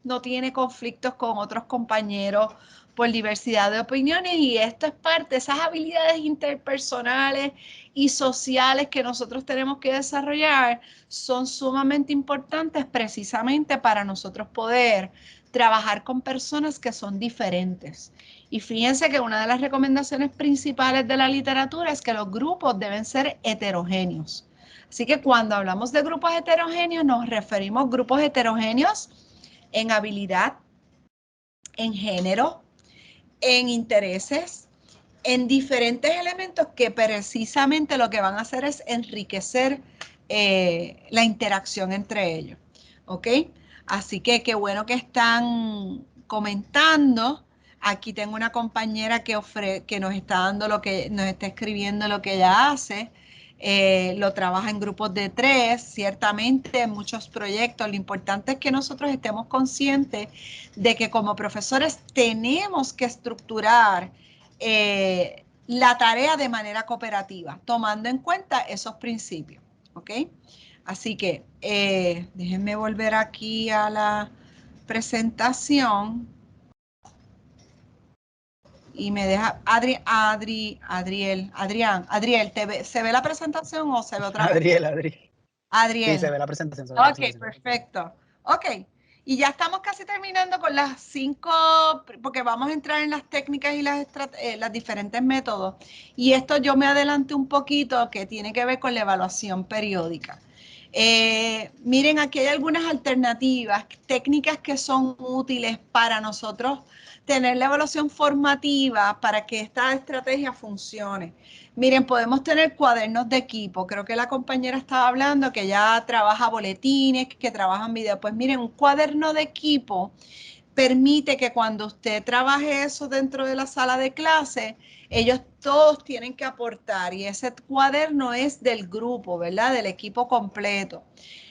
no tiene conflictos con otros compañeros por diversidad de opiniones, y esto es parte de esas habilidades interpersonales y sociales que nosotros tenemos que desarrollar, son sumamente importantes precisamente para nosotros poder trabajar con personas que son diferentes. Y fíjense que una de las recomendaciones principales de la literatura es que los grupos deben ser heterogéneos. Así que cuando hablamos de grupos heterogéneos, nos referimos a grupos heterogéneos en habilidad, en género, en intereses, en diferentes elementos que precisamente lo que van a hacer es enriquecer la interacción entre ellos. ¿Ok? Así que qué bueno que están comentando. Aquí tengo una compañera que nos está dando nos está escribiendo lo que ella hace. Lo trabaja en grupos de 3, ciertamente en muchos proyectos. Lo importante es que nosotros estemos conscientes de que como profesores tenemos que estructurar la tarea de manera cooperativa, tomando en cuenta esos principios. ¿Ok? Así que déjenme volver aquí a la presentación. Y me deja, Adriel, ¿se ve la presentación o se ve otra cosa? Adriel. Adriel. Sí, se ve la presentación. Ok, perfecto. Ok, y ya estamos casi terminando con las 5, porque vamos a entrar en las técnicas y las diferentes métodos. Y esto yo me adelanté un poquito, que tiene que ver con la evaluación periódica. Miren, aquí hay algunas alternativas, técnicas que son útiles para nosotros tener la evaluación formativa para que esta estrategia funcione. Miren, podemos tener cuadernos de equipo. Creo que la compañera estaba hablando que ya trabaja boletines, que trabajan videos. Pues miren, un cuaderno de equipo permite que cuando usted trabaje eso dentro de la sala de clase, ellos todos tienen que aportar, y ese cuaderno es del grupo, ¿verdad? Del equipo completo.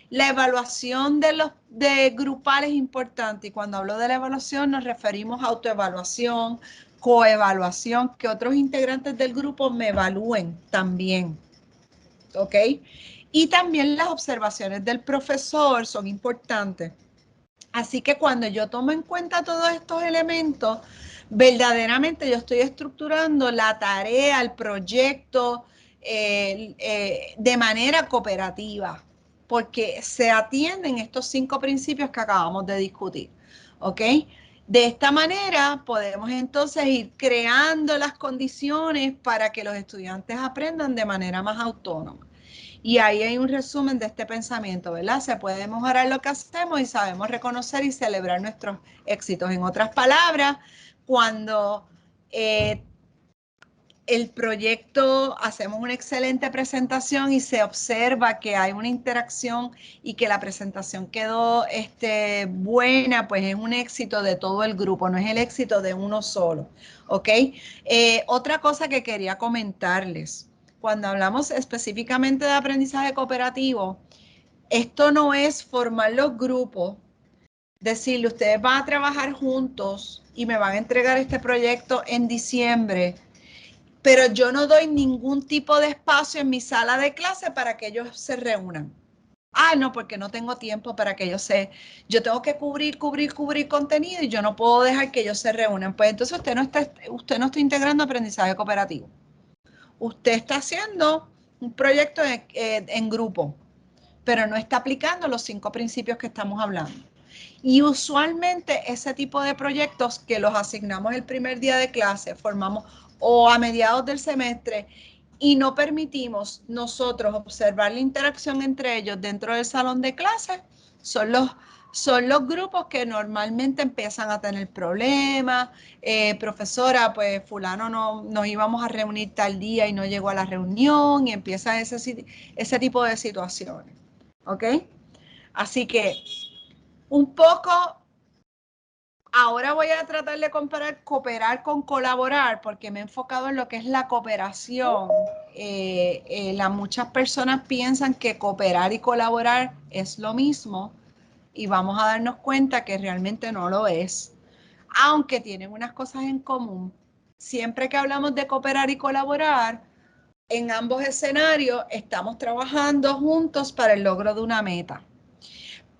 La evaluación de grupal es importante, y cuando hablo de la evaluación nos referimos a autoevaluación, coevaluación, que otros integrantes del grupo me evalúen también. ¿Ok? Y también las observaciones del profesor son importantes. Así que cuando yo tomo en cuenta todos estos elementos, verdaderamente yo estoy estructurando la tarea, el proyecto de manera cooperativa, porque se atienden estos 5 principios que acabamos de discutir. ¿Ok? De esta manera podemos entonces ir creando las condiciones para que los estudiantes aprendan de manera más autónoma. Y ahí hay un resumen de este pensamiento, ¿verdad? Se puede mejorar lo que hacemos y sabemos reconocer y celebrar nuestros éxitos. En otras palabras, cuando el proyecto, hacemos una excelente presentación y se observa que hay una interacción y que la presentación quedó buena, pues es un éxito de todo el grupo, no es el éxito de uno solo, ¿ok? Otra cosa que quería comentarles, cuando hablamos específicamente de aprendizaje cooperativo, esto no es formar los grupos, decirle, ustedes van a trabajar juntos y me van a entregar este proyecto en diciembre, pero yo no doy ningún tipo de espacio en mi sala de clase para que ellos se reúnan. Ah, no, porque no tengo tiempo para que ellos yo tengo que cubrir contenido y yo no puedo dejar que ellos se reúnan. Pues entonces usted no está integrando aprendizaje cooperativo. Usted está haciendo un proyecto en grupo, pero no está aplicando los 5 principios que estamos hablando. Y usualmente ese tipo de proyectos que los asignamos el primer día de clase, formamos o a mediados del semestre y no permitimos nosotros observar la interacción entre ellos dentro del salón de clase, son los grupos que normalmente empiezan a tener problemas. Profesora, pues fulano no, nos íbamos a reunir tal día y no llegó a la reunión y empieza ese tipo de situaciones. ¿Ok? Así que un poco, ahora voy a tratar de comparar cooperar con colaborar, porque me he enfocado en lo que es la cooperación. Muchas personas piensan que cooperar y colaborar es lo mismo y vamos a darnos cuenta que realmente no lo es, aunque tienen unas cosas en común. Siempre que hablamos de cooperar y colaborar, en ambos escenarios estamos trabajando juntos para el logro de una meta.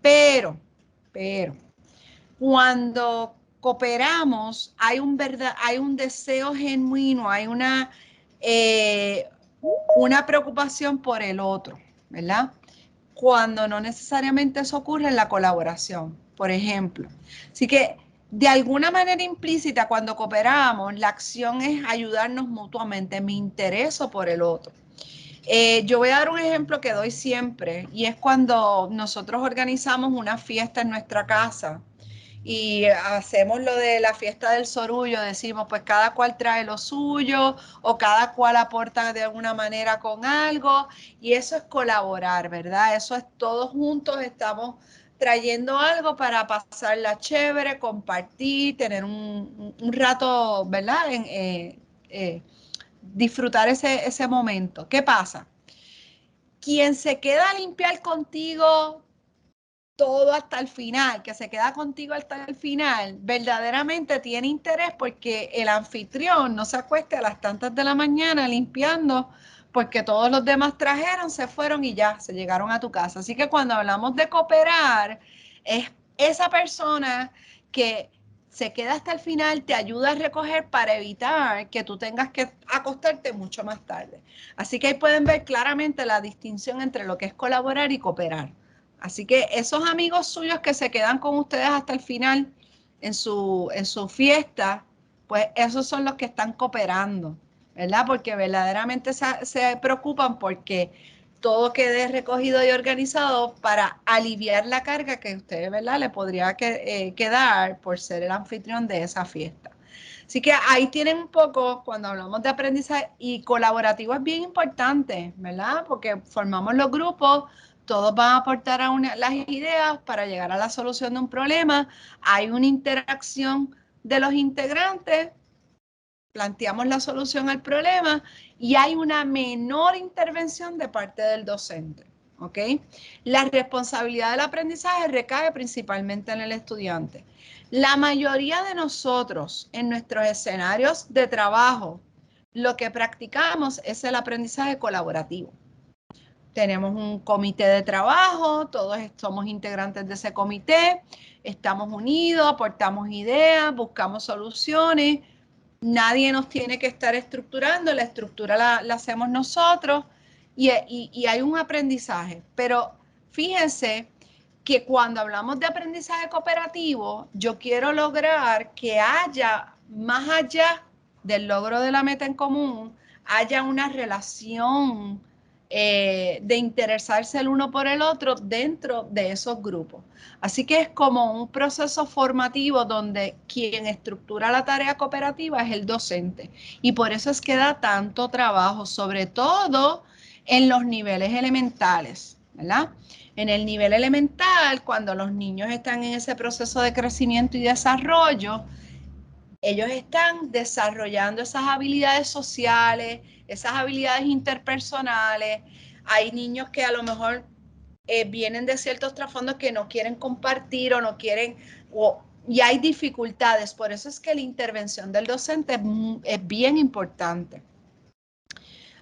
Pero, cuando cooperamos, hay un deseo genuino, hay una preocupación por el otro, ¿verdad? Cuando no necesariamente eso ocurre en la colaboración, por ejemplo. Así que, de alguna manera implícita, cuando cooperamos, la acción es ayudarnos mutuamente, me intereso por el otro. Yo voy a dar un ejemplo que doy siempre y es cuando nosotros organizamos una fiesta en nuestra casa y hacemos lo de la fiesta del sorullo, decimos pues cada cual trae lo suyo o cada cual aporta de alguna manera con algo y eso es colaborar, ¿verdad? Eso es todos juntos estamos trayendo algo para pasarla chévere, compartir, tener un rato, ¿verdad? Disfrutar ese momento. ¿Qué pasa? Quien se queda a limpiar contigo todo hasta el final, que se queda contigo hasta el final, verdaderamente tiene interés porque el anfitrión no se acueste a las tantas de la mañana limpiando porque todos los demás trajeron, se fueron y ya, se llegaron a tu casa. Así que cuando hablamos de cooperar, es esa persona que se queda hasta el final, te ayuda a recoger para evitar que tú tengas que acostarte mucho más tarde. Así que ahí pueden ver claramente la distinción entre lo que es colaborar y cooperar. Así que esos amigos suyos que se quedan con ustedes hasta el final en su fiesta, pues esos son los que están cooperando, ¿verdad? Porque verdaderamente se preocupan porque todo quede recogido y organizado para aliviar la carga que ustedes, ¿verdad? Le podría quedar por ser el anfitrión de esa fiesta. Así que ahí tienen un poco, cuando hablamos de aprendizaje y colaborativo es bien importante, ¿verdad? Porque formamos los grupos, todos van a aportar las ideas para llegar a la solución de un problema, hay una interacción de los integrantes, planteamos la solución al problema y hay una menor intervención de parte del docente. ¿Ok? La responsabilidad del aprendizaje recae principalmente en el estudiante. La mayoría de nosotros en nuestros escenarios de trabajo, lo que practicamos es el aprendizaje colaborativo. Tenemos un comité de trabajo, todos somos integrantes de ese comité, estamos unidos, aportamos ideas, buscamos soluciones. Nadie nos tiene que estar estructurando, la estructura la hacemos nosotros y hay un aprendizaje. Pero fíjense que cuando hablamos de aprendizaje cooperativo, yo quiero lograr que haya, más allá del logro de la meta en común, haya una relación de interesarse el uno por el otro dentro de esos grupos. Así que es como un proceso formativo donde quien estructura la tarea cooperativa es el docente. Y por eso es que da tanto trabajo, sobre todo en los niveles elementales, ¿verdad? En el nivel elemental, cuando los niños están en ese proceso de crecimiento y desarrollo, ellos están desarrollando esas habilidades sociales, esas habilidades interpersonales. Hay niños que a lo mejor vienen de ciertos trasfondos que no quieren compartir o no quieren, y hay dificultades. Por eso es que la intervención del docente es bien importante.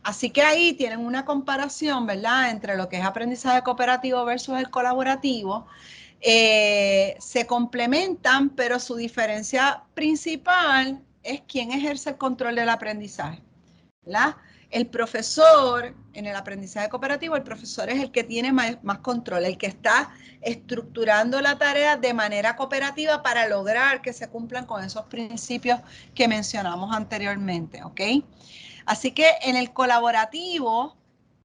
Así que ahí tienen una comparación, ¿verdad?, entre lo que es aprendizaje cooperativo versus el colaborativo. Se complementan, pero su diferencia principal es quién ejerce el control del aprendizaje, ¿verdad? El profesor, en el aprendizaje cooperativo, el profesor es el que tiene más control, el que está estructurando la tarea de manera cooperativa para lograr que se cumplan con esos principios que mencionamos anteriormente, ¿ok? Así que en el colaborativo,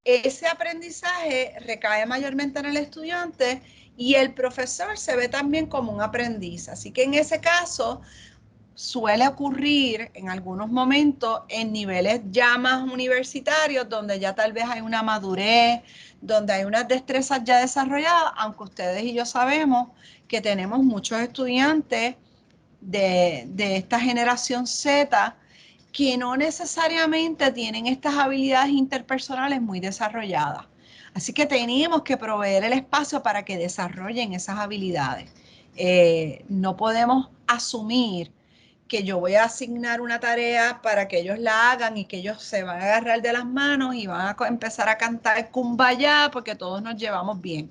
ese aprendizaje recae mayormente en el estudiante y el profesor se ve también como un aprendiz. Así que en ese caso suele ocurrir en algunos momentos en niveles ya más universitarios, donde ya tal vez hay una madurez, donde hay unas destrezas ya desarrolladas, aunque ustedes y yo sabemos que tenemos muchos estudiantes de esta generación Z que no necesariamente tienen estas habilidades interpersonales muy desarrolladas. Así que tenemos que proveer el espacio para que desarrollen esas habilidades. No podemos asumir que yo voy a asignar una tarea para que ellos la hagan y que ellos se van a agarrar de las manos y van a empezar a cantar Kumbaya porque todos nos llevamos bien.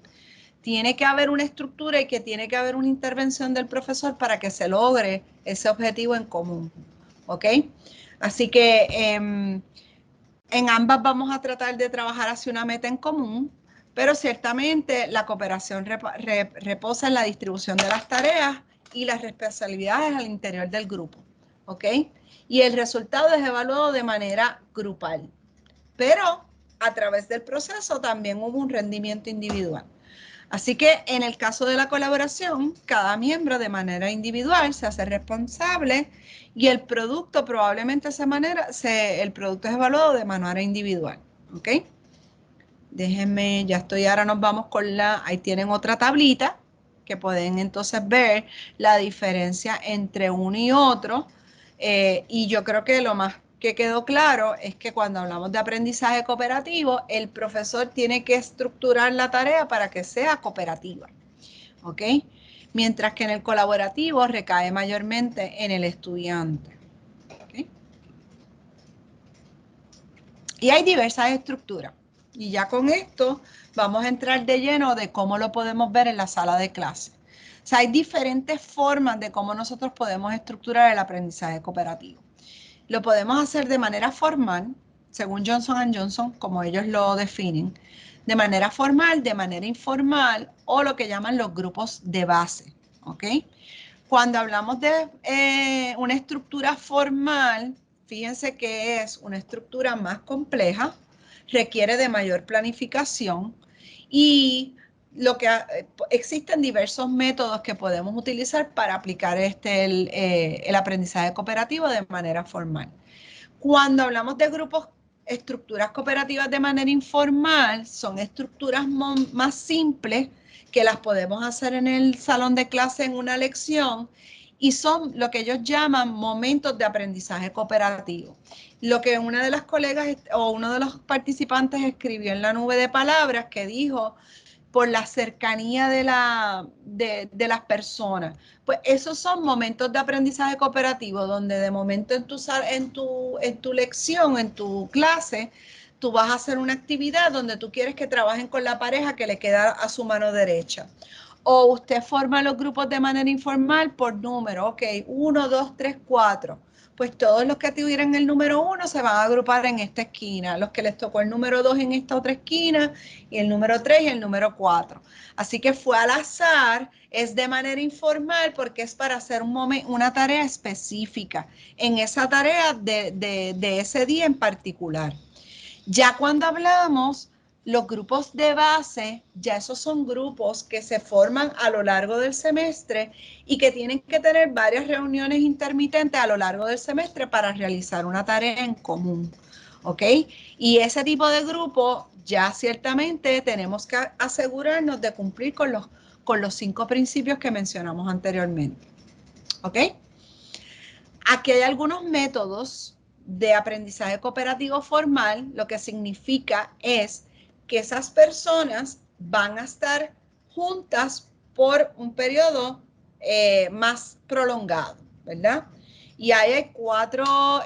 Tiene que haber una estructura y que tiene que haber una intervención del profesor para que se logre ese objetivo en común. ¿Ok? Así que en ambas vamos a tratar de trabajar hacia una meta en común, pero ciertamente la cooperación reposa en la distribución de las tareas y las responsabilidades al interior del grupo, ¿ok? Y el resultado es evaluado de manera grupal, pero a través del proceso también hubo un rendimiento individual. Así que en el caso de la colaboración, cada miembro de manera individual se hace responsable y el producto probablemente el producto es evaluado de manera individual. ¿Ok? Déjenme, ya estoy, ahora nos vamos con ahí tienen otra tablita que pueden entonces ver la diferencia entre uno y otro. Y yo creo que lo más que quedó claro es que cuando hablamos de aprendizaje cooperativo, el profesor tiene que estructurar la tarea para que sea cooperativa, ¿ok? Mientras que en el colaborativo recae mayormente en el estudiante, ¿ok? Y hay diversas estructuras. Y ya con esto vamos a entrar de lleno de cómo lo podemos ver en la sala de clase. O sea, hay diferentes formas de cómo nosotros podemos estructurar el aprendizaje cooperativo. Lo podemos hacer de manera formal, según Johnson & Johnson, como ellos lo definen, de manera formal, de manera informal o lo que llaman los grupos de base, ¿ok? Cuando hablamos de una estructura formal, fíjense que es una estructura más compleja, requiere de mayor planificación y existen diversos métodos que podemos utilizar para aplicar el aprendizaje cooperativo de manera formal. Cuando hablamos de grupos, estructuras cooperativas de manera informal, son estructuras más simples que las podemos hacer en el salón de clase en una lección y son lo que ellos llaman momentos de aprendizaje cooperativo. Lo que una de las colegas o uno de los participantes escribió en la nube de palabras que dijo por la cercanía de las personas. Pues esos son momentos de aprendizaje cooperativo donde de momento en tu lección, en tu clase, tú vas a hacer una actividad donde tú quieres que trabajen con la pareja que le queda a su mano derecha. O usted forma los grupos de manera informal por número, ok, 1, 2, 3, 4. Pues todos los que tuvieran el número 1 se van a agrupar en esta esquina, los que les tocó el número 2 en esta otra esquina, y el número 3 y el número 4. Así que fue al azar, es de manera informal porque es para hacer una tarea específica, en esa tarea de ese día en particular. Ya cuando hablamos Los grupos de base, ya esos son grupos que se forman a lo largo del semestre y que tienen que tener varias reuniones intermitentes a lo largo del semestre para realizar una tarea en común, ¿ok? Y ese tipo de grupo ya ciertamente tenemos que asegurarnos de cumplir con los 5 principios que mencionamos anteriormente, ¿ok? Aquí hay algunos métodos de aprendizaje cooperativo formal, lo que significa es que esas personas van a estar juntas por un periodo más prolongado, ¿verdad? Y hay 4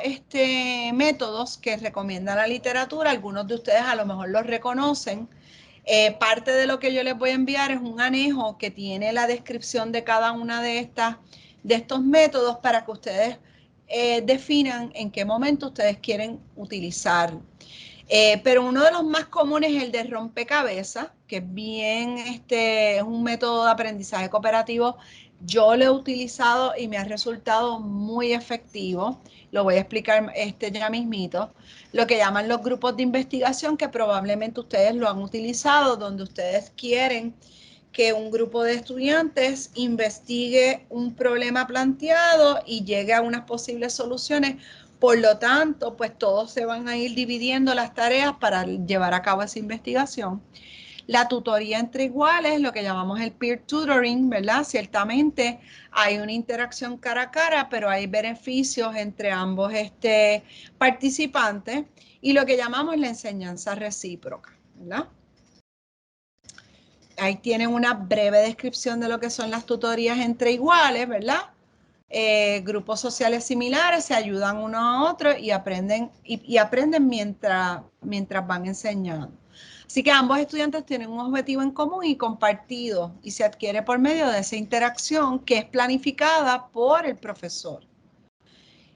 métodos que recomienda la literatura, algunos de ustedes a lo mejor los reconocen. Parte de lo que yo les voy a enviar es un anejo que tiene la descripción de cada una de estos métodos para que ustedes definan en qué momento ustedes quieren utilizarlo. Pero uno de los más comunes es el de rompecabezas, que es bien, es un método de aprendizaje cooperativo. Yo lo he utilizado y me ha resultado muy efectivo. Lo voy a explicar ya mismito. Lo que llaman los grupos de investigación, que probablemente ustedes lo han utilizado, donde ustedes quieren que un grupo de estudiantes investigue un problema planteado y llegue a unas posibles soluciones. Por lo tanto, pues todos se van a ir dividiendo las tareas para llevar a cabo esa investigación. La tutoría entre iguales, lo que llamamos el peer tutoring, ¿verdad? Ciertamente hay una interacción cara a cara, pero hay beneficios entre ambos participantes y lo que llamamos la enseñanza recíproca, ¿verdad? Ahí tienen una breve descripción de lo que son las tutorías entre iguales, ¿verdad? Grupos sociales similares se ayudan uno a otro y aprenden, aprenden mientras van enseñando. Así que ambos estudiantes tienen un objetivo en común y compartido y se adquiere por medio de esa interacción que es planificada por el profesor.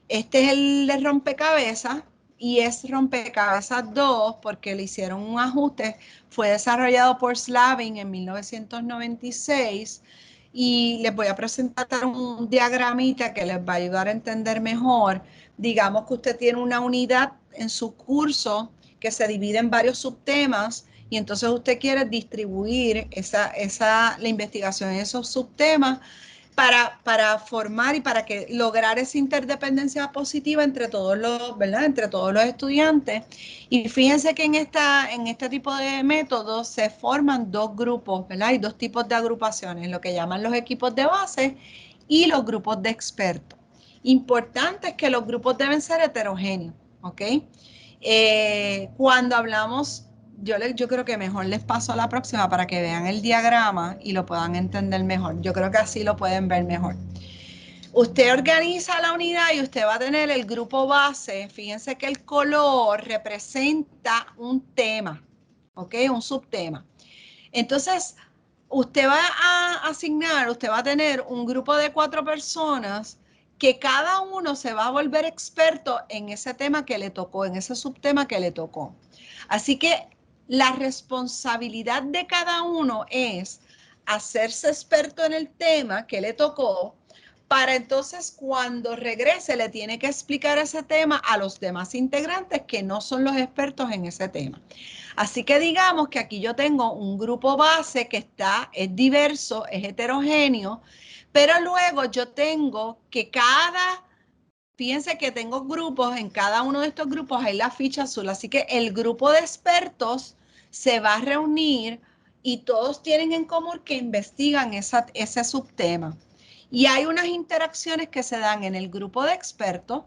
Este es el de rompecabezas y es rompecabezas 2 porque le hicieron un ajuste. Fue desarrollado por Slavin en 1996 y les voy a presentar un diagramita que les va a ayudar a entender mejor. Digamos que usted tiene una unidad en su curso que se divide en varios subtemas y entonces usted quiere distribuir la investigación en esos subtemas para formar y para que lograr esa interdependencia positiva entre todos los, ¿verdad? Entre todos los estudiantes. Y fíjense que en este tipo de métodos se forman 2 grupos, ¿verdad? Hay 2 tipos de agrupaciones, lo que llaman los equipos de base y los grupos de expertos. Importante es que los grupos deben ser heterogéneos, ¿ok? Cuando hablamos, yo creo que mejor les paso a la próxima para que vean el diagrama y lo puedan entender mejor. Yo creo que así lo pueden ver mejor. Usted organiza la unidad y usted va a tener el grupo base. Fíjense que el color representa un tema, ¿ok? Un subtema. Entonces, usted va a asignar, usted va a tener un grupo de 4 personas que cada uno se va a volver experto en ese tema que le tocó, en ese subtema que le tocó. Así que la responsabilidad de cada uno es hacerse experto en el tema que le tocó, para entonces cuando regrese le tiene que explicar ese tema a los demás integrantes que no son los expertos en ese tema. Así que digamos que aquí yo tengo un grupo base que es diverso, es heterogéneo, pero luego yo tengo que fíjense que tengo grupos, en cada uno de estos grupos hay la ficha azul, así que el grupo de expertos se va a reunir y todos tienen en común que investigan ese subtema. Y hay unas interacciones que se dan en el grupo de expertos,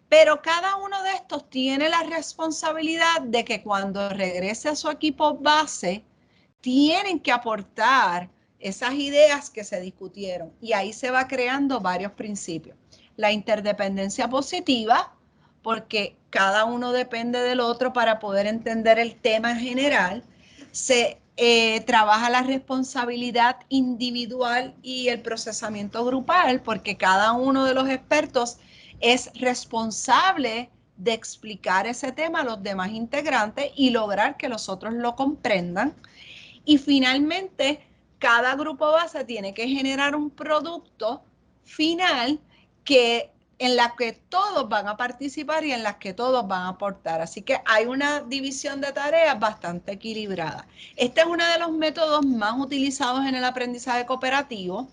pero cada uno de estos tiene la responsabilidad de que cuando regrese a su equipo base, tienen que aportar esas ideas que se discutieron. Y ahí se va creando varios principios. La interdependencia positiva, porque cada uno depende del otro para poder entender el tema en general. Se trabaja la responsabilidad individual y el procesamiento grupal, porque cada uno de los expertos es responsable de explicar ese tema a los demás integrantes y lograr que los otros lo comprendan. Y finalmente, cada grupo base tiene que generar un producto final que en las que todos van a participar y en las que todos van a aportar. Así que hay una división de tareas bastante equilibrada. Este es uno de los métodos más utilizados en el aprendizaje cooperativo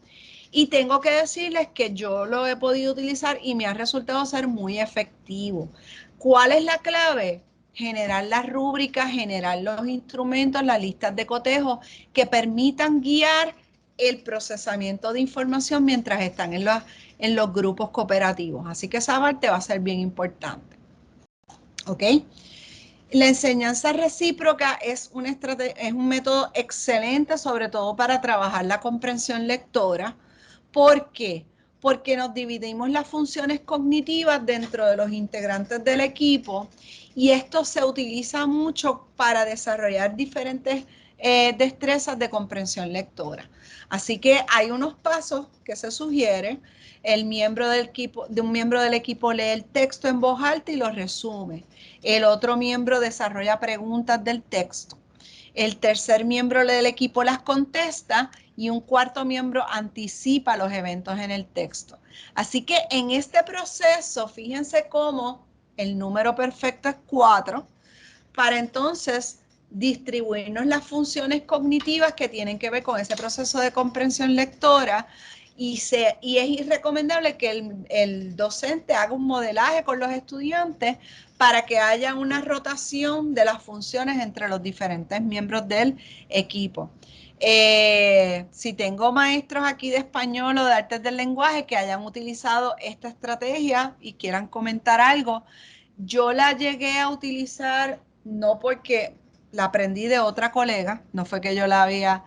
y tengo que decirles que yo lo he podido utilizar y me ha resultado ser muy efectivo. ¿Cuál es la clave? Generar las rúbricas, generar los instrumentos, las listas de cotejo que permitan guiar el procesamiento de información mientras están en los grupos cooperativos. Así que esa parte va a ser bien importante. ¿Ok? La enseñanza recíproca es un método excelente, sobre todo para trabajar la comprensión lectora. ¿Por qué? Porque nos dividimos las funciones cognitivas dentro de los integrantes del equipo y esto se utiliza mucho para desarrollar diferentes destrezas de comprensión lectora. Así que hay unos pasos que se sugieren. Un miembro del equipo lee el texto en voz alta y lo resume. El otro miembro desarrolla preguntas del texto. El tercer miembro del equipo las contesta y un cuarto miembro anticipa los eventos en el texto. Así que en este proceso, fíjense cómo el número perfecto es 4, para entonces distribuirnos las funciones cognitivas que tienen que ver con ese proceso de comprensión lectora y es recomendable que el docente haga un modelaje con los estudiantes para que haya una rotación de las funciones entre los diferentes miembros del equipo. Si tengo maestros aquí de español o de artes del lenguaje que hayan utilizado esta estrategia y quieran comentar algo, yo la llegué a utilizar no porque la aprendí de otra colega, no fue que yo la había,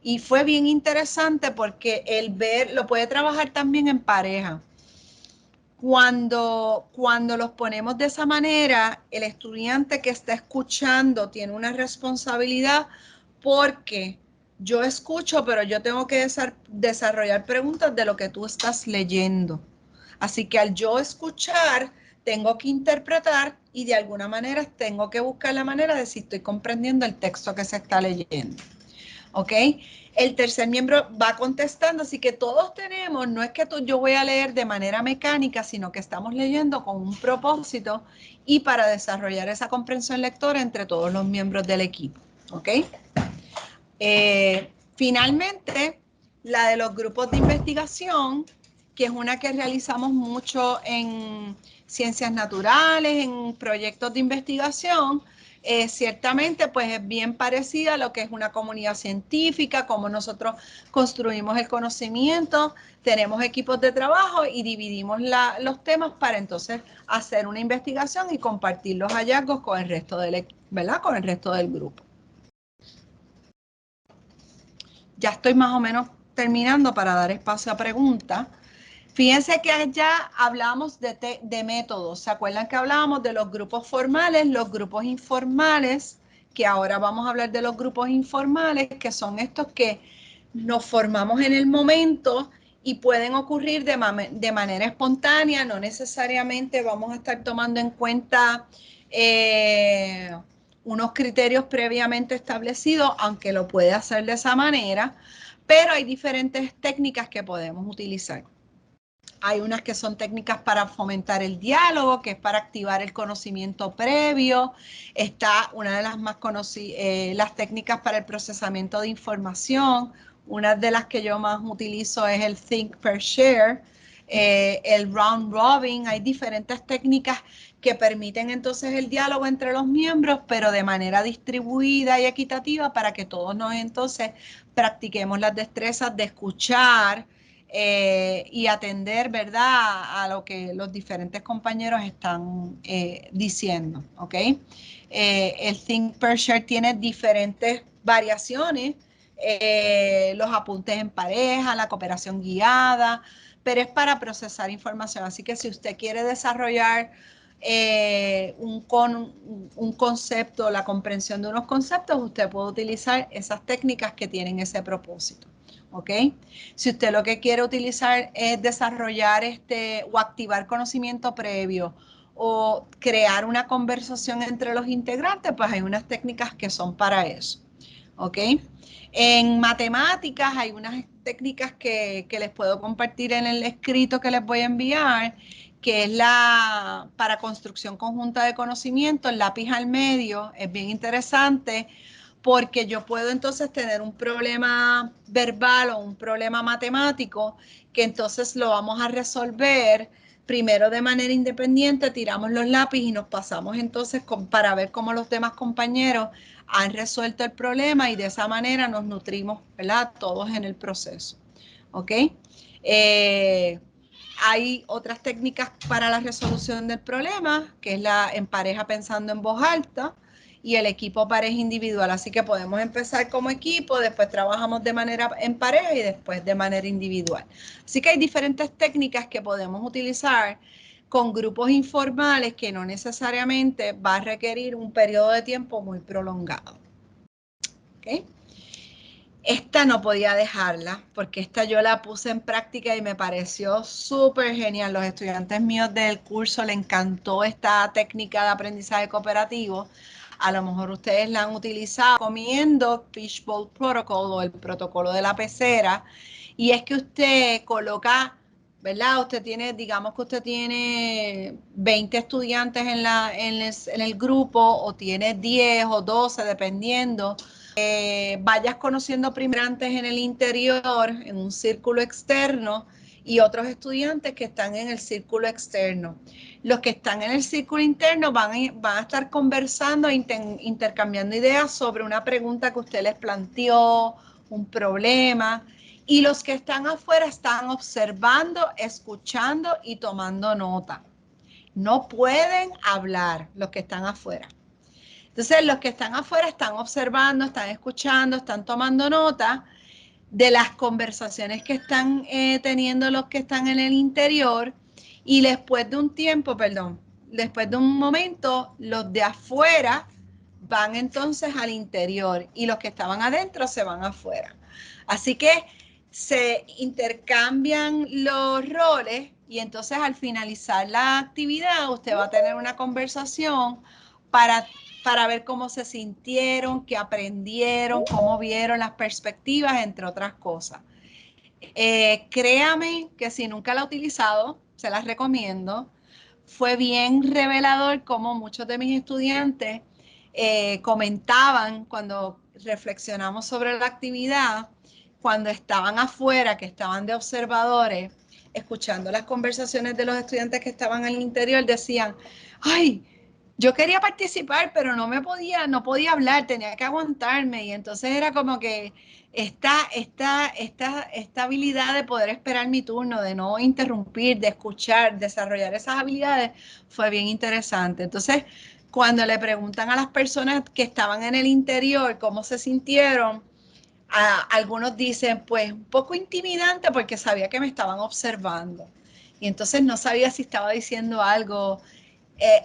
y fue bien interesante porque el ver, lo puede trabajar también en pareja. Cuando los ponemos de esa manera, el estudiante que está escuchando tiene una responsabilidad porque yo escucho, pero yo tengo que desarrollar preguntas de lo que tú estás leyendo. Así que al yo escuchar, tengo que interpretar y de alguna manera tengo que buscar la manera de si estoy comprendiendo el texto que se está leyendo. ¿Ok? El tercer miembro va contestando, así que todos tenemos, no es que yo voy a leer de manera mecánica, sino que estamos leyendo con un propósito y para desarrollar esa comprensión lectora entre todos los miembros del equipo. ¿Ok? Finalmente, la de los grupos de investigación, que es una que realizamos mucho en ciencias naturales, en proyectos de investigación, ciertamente pues es bien parecida a lo que es una comunidad científica, como nosotros construimos el conocimiento, tenemos equipos de trabajo y dividimos los temas para entonces hacer una investigación y compartir los hallazgos con el resto con el resto del grupo. Ya estoy más o menos terminando para dar espacio a preguntas. Fíjense que allá hablamos de métodos. ¿Se acuerdan que hablábamos de los grupos formales, los grupos informales? Que ahora vamos a hablar de los grupos informales, que son estos que nos formamos en el momento y pueden ocurrir de manera espontánea. No necesariamente vamos a estar tomando en cuenta unos criterios previamente establecidos, aunque lo puede hacer de esa manera, pero hay diferentes técnicas que podemos utilizar. Hay unas que son técnicas para fomentar el diálogo, que es para activar el conocimiento previo. Está una de las más conocidas, las técnicas para el procesamiento de información. Una de las que yo más utilizo es el Think Per Share, el Round Robin. Hay diferentes técnicas que permiten entonces el diálogo entre los miembros, pero de manera distribuida y equitativa para que todos nos entonces practiquemos las destrezas de escuchar, y atender, ¿verdad?, a lo que los diferentes compañeros están diciendo, ¿ok? El Think Per Share tiene diferentes variaciones, los apuntes en pareja, la cooperación guiada, pero es para procesar información. Así que si usted quiere desarrollar un concepto, la comprensión de unos conceptos, usted puede utilizar esas técnicas que tienen ese propósito. ¿Ok? Si usted lo que quiere utilizar es desarrollar o activar conocimiento previo o crear una conversación entre los integrantes, pues hay unas técnicas que son para eso. ¿Ok? En matemáticas hay unas técnicas que les puedo compartir en el escrito que les voy a enviar, que es para construcción conjunta de conocimiento, el lápiz al medio, es bien interesante porque yo puedo entonces tener un problema verbal o un problema matemático que entonces lo vamos a resolver primero de manera independiente, tiramos los lápices y nos pasamos entonces para ver cómo los demás compañeros han resuelto el problema y de esa manera nos nutrimos, ¿verdad? Todos en el proceso, ¿ok? Hay otras técnicas para la resolución del problema, que es la en pareja pensando en voz alta y el equipo pareja individual. Así que podemos empezar como equipo, después trabajamos de manera en pareja y después de manera individual. Así que hay diferentes técnicas que podemos utilizar con grupos informales que no necesariamente va a requerir un periodo de tiempo muy prolongado. ¿Okay? Esta no podía dejarla porque esta yo la puse en práctica y me pareció súper genial. Los estudiantes míos del curso les encantó esta técnica de aprendizaje cooperativo. A lo mejor ustedes la han utilizado comiendo Fishbowl Protocol o el protocolo de la pecera. Y es que usted coloca, ¿verdad? Usted tiene, digamos que usted tiene 20 estudiantes en el grupo o tiene 10 o 12, dependiendo. Vayas conociendo primero antes en el interior, en un círculo externo, y otros estudiantes que están en el círculo externo. Los que están en el círculo interno van a estar conversando, intercambiando ideas sobre una pregunta que usted les planteó, un problema, y los que están afuera están observando, escuchando y tomando nota. No pueden hablar los que están afuera. Entonces, los que están afuera están observando, están escuchando, están tomando nota de las conversaciones que están teniendo los que están en el interior y después de un tiempo, después de un momento, los de afuera van entonces al interior y los que estaban adentro se van afuera. Así que se intercambian los roles y entonces al finalizar la actividad usted va a tener una conversación para ver cómo se sintieron, qué aprendieron, cómo vieron las perspectivas, entre otras cosas. Créame que si nunca la he utilizado, se las recomiendo. Fue bien revelador como muchos de mis estudiantes comentaban cuando reflexionamos sobre la actividad, cuando estaban afuera, que estaban de observadores, escuchando las conversaciones de los estudiantes que estaban en el interior, decían, ay, yo quería participar, pero no podía hablar, tenía que aguantarme. Y entonces era como que esta habilidad de poder esperar mi turno, de no interrumpir, de escuchar, desarrollar esas habilidades, fue bien interesante. Entonces, cuando le preguntan a las personas que estaban en el interior cómo se sintieron, algunos dicen, pues un poco intimidante porque sabía que me estaban observando. Y entonces no sabía si estaba diciendo algo.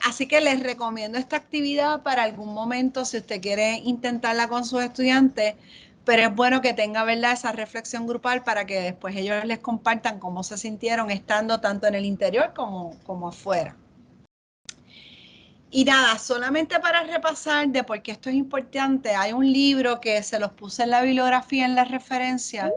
Así que les recomiendo esta actividad para algún momento si usted quiere intentarla con sus estudiantes, pero es bueno que tenga, ¿verdad?, esa reflexión grupal para que después ellos les compartan cómo se sintieron estando tanto en el interior como afuera. Y nada, solamente para repasar de por qué esto es importante, hay un libro que se los puse en la bibliografía, en la referencia,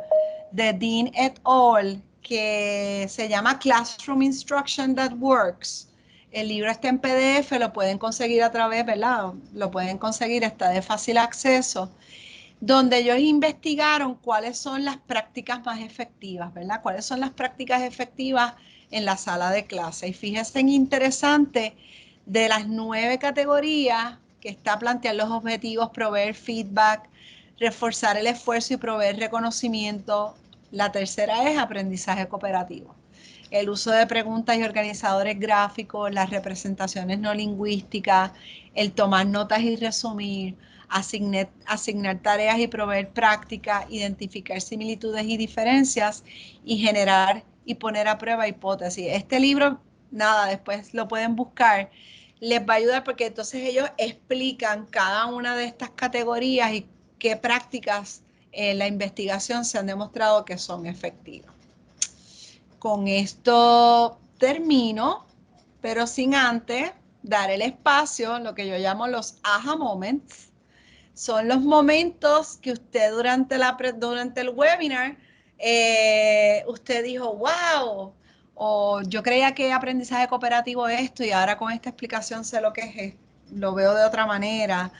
de Dean et al., que se llama Classroom Instruction That Works. El libro está en PDF, lo pueden conseguir a través, ¿verdad? Lo pueden conseguir, está de fácil acceso, donde ellos investigaron cuáles son las prácticas más efectivas, ¿verdad? Cuáles son las prácticas efectivas en la sala de clase. Y fíjense en interesante, de las 9 categorías que está plantear los objetivos, proveer feedback, reforzar el esfuerzo y proveer reconocimiento. La tercera es aprendizaje cooperativo. El uso de preguntas y organizadores gráficos, las representaciones no lingüísticas, el tomar notas y resumir, asignar tareas y proveer práctica, identificar similitudes y diferencias y generar y poner a prueba hipótesis. Este libro, nada, después lo pueden buscar, les va a ayudar porque entonces ellos explican cada una de estas categorías y qué prácticas en la investigación se han demostrado que son efectivas. Con esto termino, pero sin antes dar el espacio, lo que yo llamo los aha moments. Son los momentos que usted durante el webinar, usted dijo, wow, o yo creía que aprendizaje cooperativo es esto y ahora con esta explicación sé lo que es, lo veo de otra manera,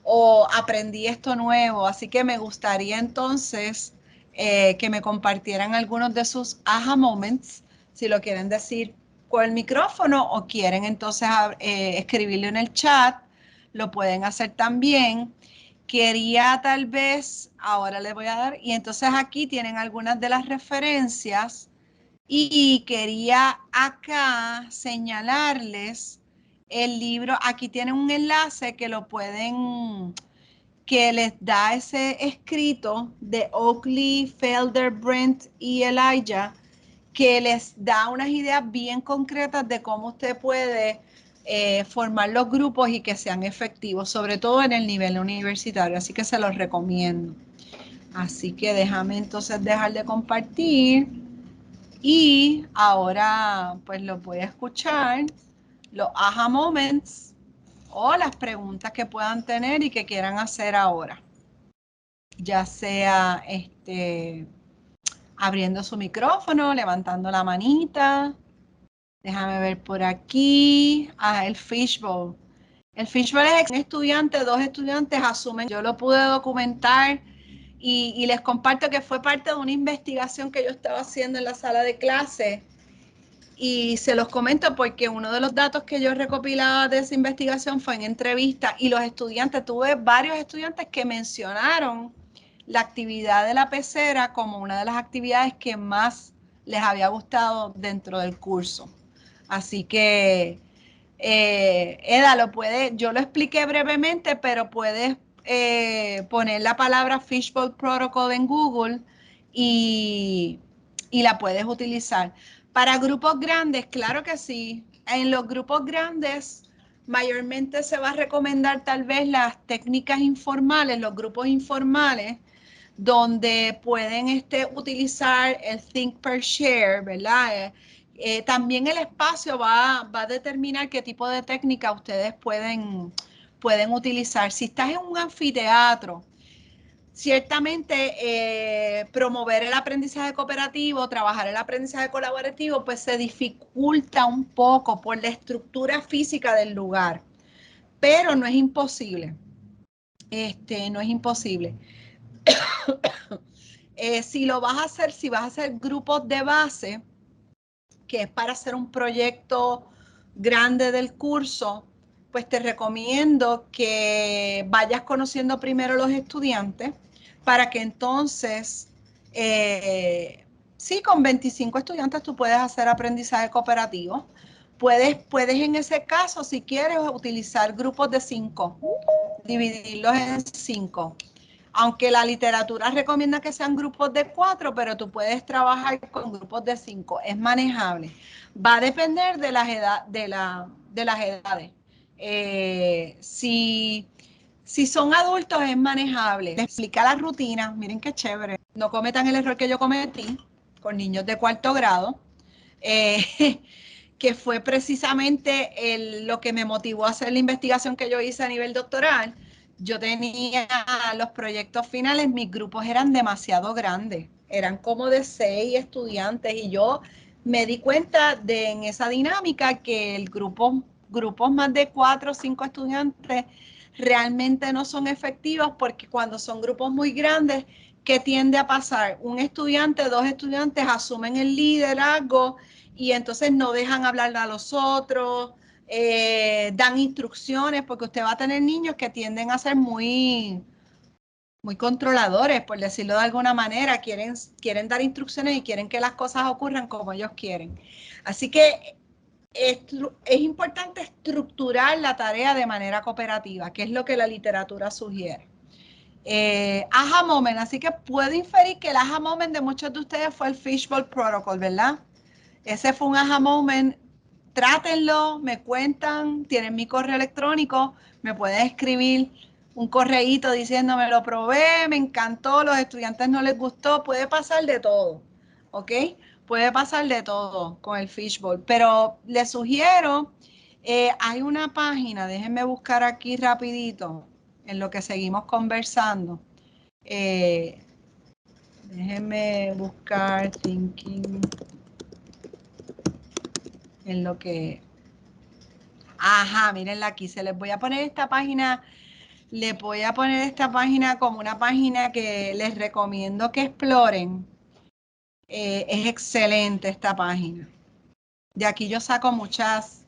o aprendí esto nuevo. Así que me gustaría entonces que me compartieran algunos de sus aha moments, si lo quieren decir con el micrófono o quieren entonces escribirlo en el chat, lo pueden hacer también. Quería tal vez, ahora les voy a dar, y entonces aquí tienen algunas de las referencias y quería acá señalarles el libro. Aquí tienen un enlace que lo pueden, que les da ese escrito de Oakley, Felder, Brent y Elijah, que les da unas ideas bien concretas de cómo usted puede formar los grupos y que sean efectivos, sobre todo en el nivel universitario. Así que se los recomiendo. Así que déjame entonces dejar de compartir y ahora pues los voy a escuchar, los aha moments o las preguntas que puedan tener y que quieran hacer ahora. Ya sea abriendo su micrófono, levantando la manita. Déjame ver por aquí. El fishbowl. El fishbowl es un estudiante, dos estudiantes asumen. Yo lo pude documentar y les comparto que fue parte de una investigación que yo estaba haciendo en la sala de clase. Y se los comento porque uno de los datos que yo recopilaba de esa investigación fue en entrevista y los estudiantes, tuve varios estudiantes que mencionaron la actividad de la pecera como una de las actividades que más les había gustado dentro del curso. Así que, Eda, yo lo expliqué brevemente, pero puedes poner la palabra Fishbowl Protocol en Google y la puedes utilizar. Para grupos grandes, claro que sí. En los grupos grandes, mayormente se va a recomendar tal vez las técnicas informales, los grupos informales, donde pueden utilizar el Think Per Share, ¿verdad? También el espacio va a determinar qué tipo de técnica ustedes pueden utilizar. Si estás en un anfiteatro, ciertamente promover el aprendizaje cooperativo, trabajar el aprendizaje colaborativo, pues se dificulta un poco por la estructura física del lugar, pero no es imposible. No es imposible. Si lo vas a hacer, si vas a hacer grupos de base, que es para hacer un proyecto grande del curso, pues te recomiendo que vayas conociendo primero los estudiantes para que entonces, sí, con 25 estudiantes tú puedes hacer aprendizaje cooperativo. Puedes en ese caso, si quieres, utilizar grupos de 5, dividirlos en 5. Aunque la literatura recomienda que sean grupos de 4, pero tú puedes trabajar con grupos de 5. Es manejable. Va a depender de las edades. Si son adultos es manejable. Les explica la rutina. Miren qué chévere. No cometan el error que yo cometí con niños de 4º grado. Que fue precisamente lo que me motivó a hacer la investigación que yo hice a nivel doctoral. Yo tenía los proyectos finales, mis grupos eran demasiado grandes, eran como de 6 estudiantes y yo me di cuenta en esa dinámica que grupos más de 4 o 5 estudiantes realmente no son efectivos porque cuando son grupos muy grandes, ¿qué tiende a pasar? Un estudiante, 2 estudiantes asumen el liderazgo y entonces no dejan hablar a los otros, dan instrucciones, porque usted va a tener niños que tienden a ser muy controladores, por decirlo de alguna manera, quieren dar instrucciones y quieren que las cosas ocurran como ellos quieren. Así que es importante estructurar la tarea de manera cooperativa, que es lo que la literatura sugiere. Aha moment, así que puedo inferir que el aha moment de muchos de ustedes fue el Fishbowl Protocol, ¿verdad? Ese fue un aha moment. Trátenlo, me cuentan, tienen mi correo electrónico, me pueden escribir un correíto diciéndome lo probé, me encantó, los estudiantes no les gustó, puede pasar de todo, ¿ok? Puede pasar de todo con el Fishbowl, pero les sugiero, hay una página, déjenme buscar aquí rapidito, en lo que seguimos conversando. Déjenme buscar Thinking en lo que... Ajá, mírenla aquí, se les voy a poner esta página, les voy a poner esta página como una página que les recomiendo que exploren. Es excelente esta página. De aquí yo saco muchas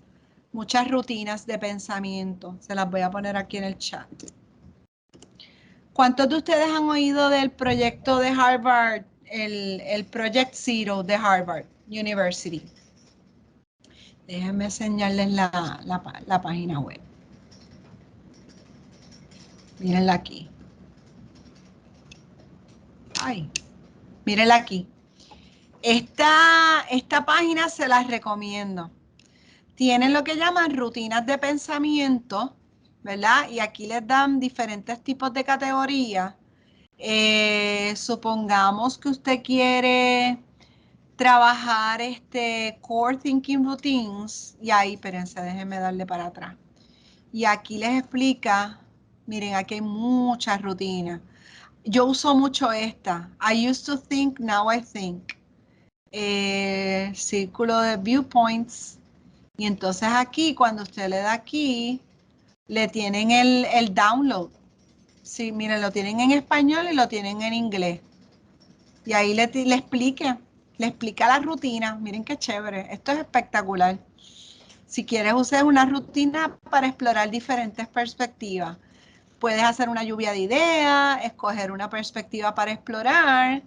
rutinas de pensamiento. Se las voy a poner aquí en el chat. ¿Cuántos de ustedes han oído del proyecto de Harvard, el Project Zero de Harvard University? Déjenme enseñarles la página web. Mírenla aquí. Ay, mírenla aquí. Esta página se las recomiendo. Tienen lo que llaman rutinas de pensamiento, ¿verdad? Y aquí les dan diferentes tipos de categorías. Supongamos que usted quiere trabajar Core Thinking Routines. Y ahí, espérense, déjenme darle para atrás. Y aquí les explica, miren, aquí hay muchas rutinas. Yo uso mucho esta. I used to think, now I think. Círculo de viewpoints. Y entonces aquí, cuando usted le da aquí, le tienen el download. Sí, miren, lo tienen en español y lo tienen en inglés. Y ahí le explica la rutina. Miren qué chévere. Esto es espectacular. Si quieres usar una rutina para explorar diferentes perspectivas. Puedes hacer una lluvia de ideas, escoger una perspectiva para explorar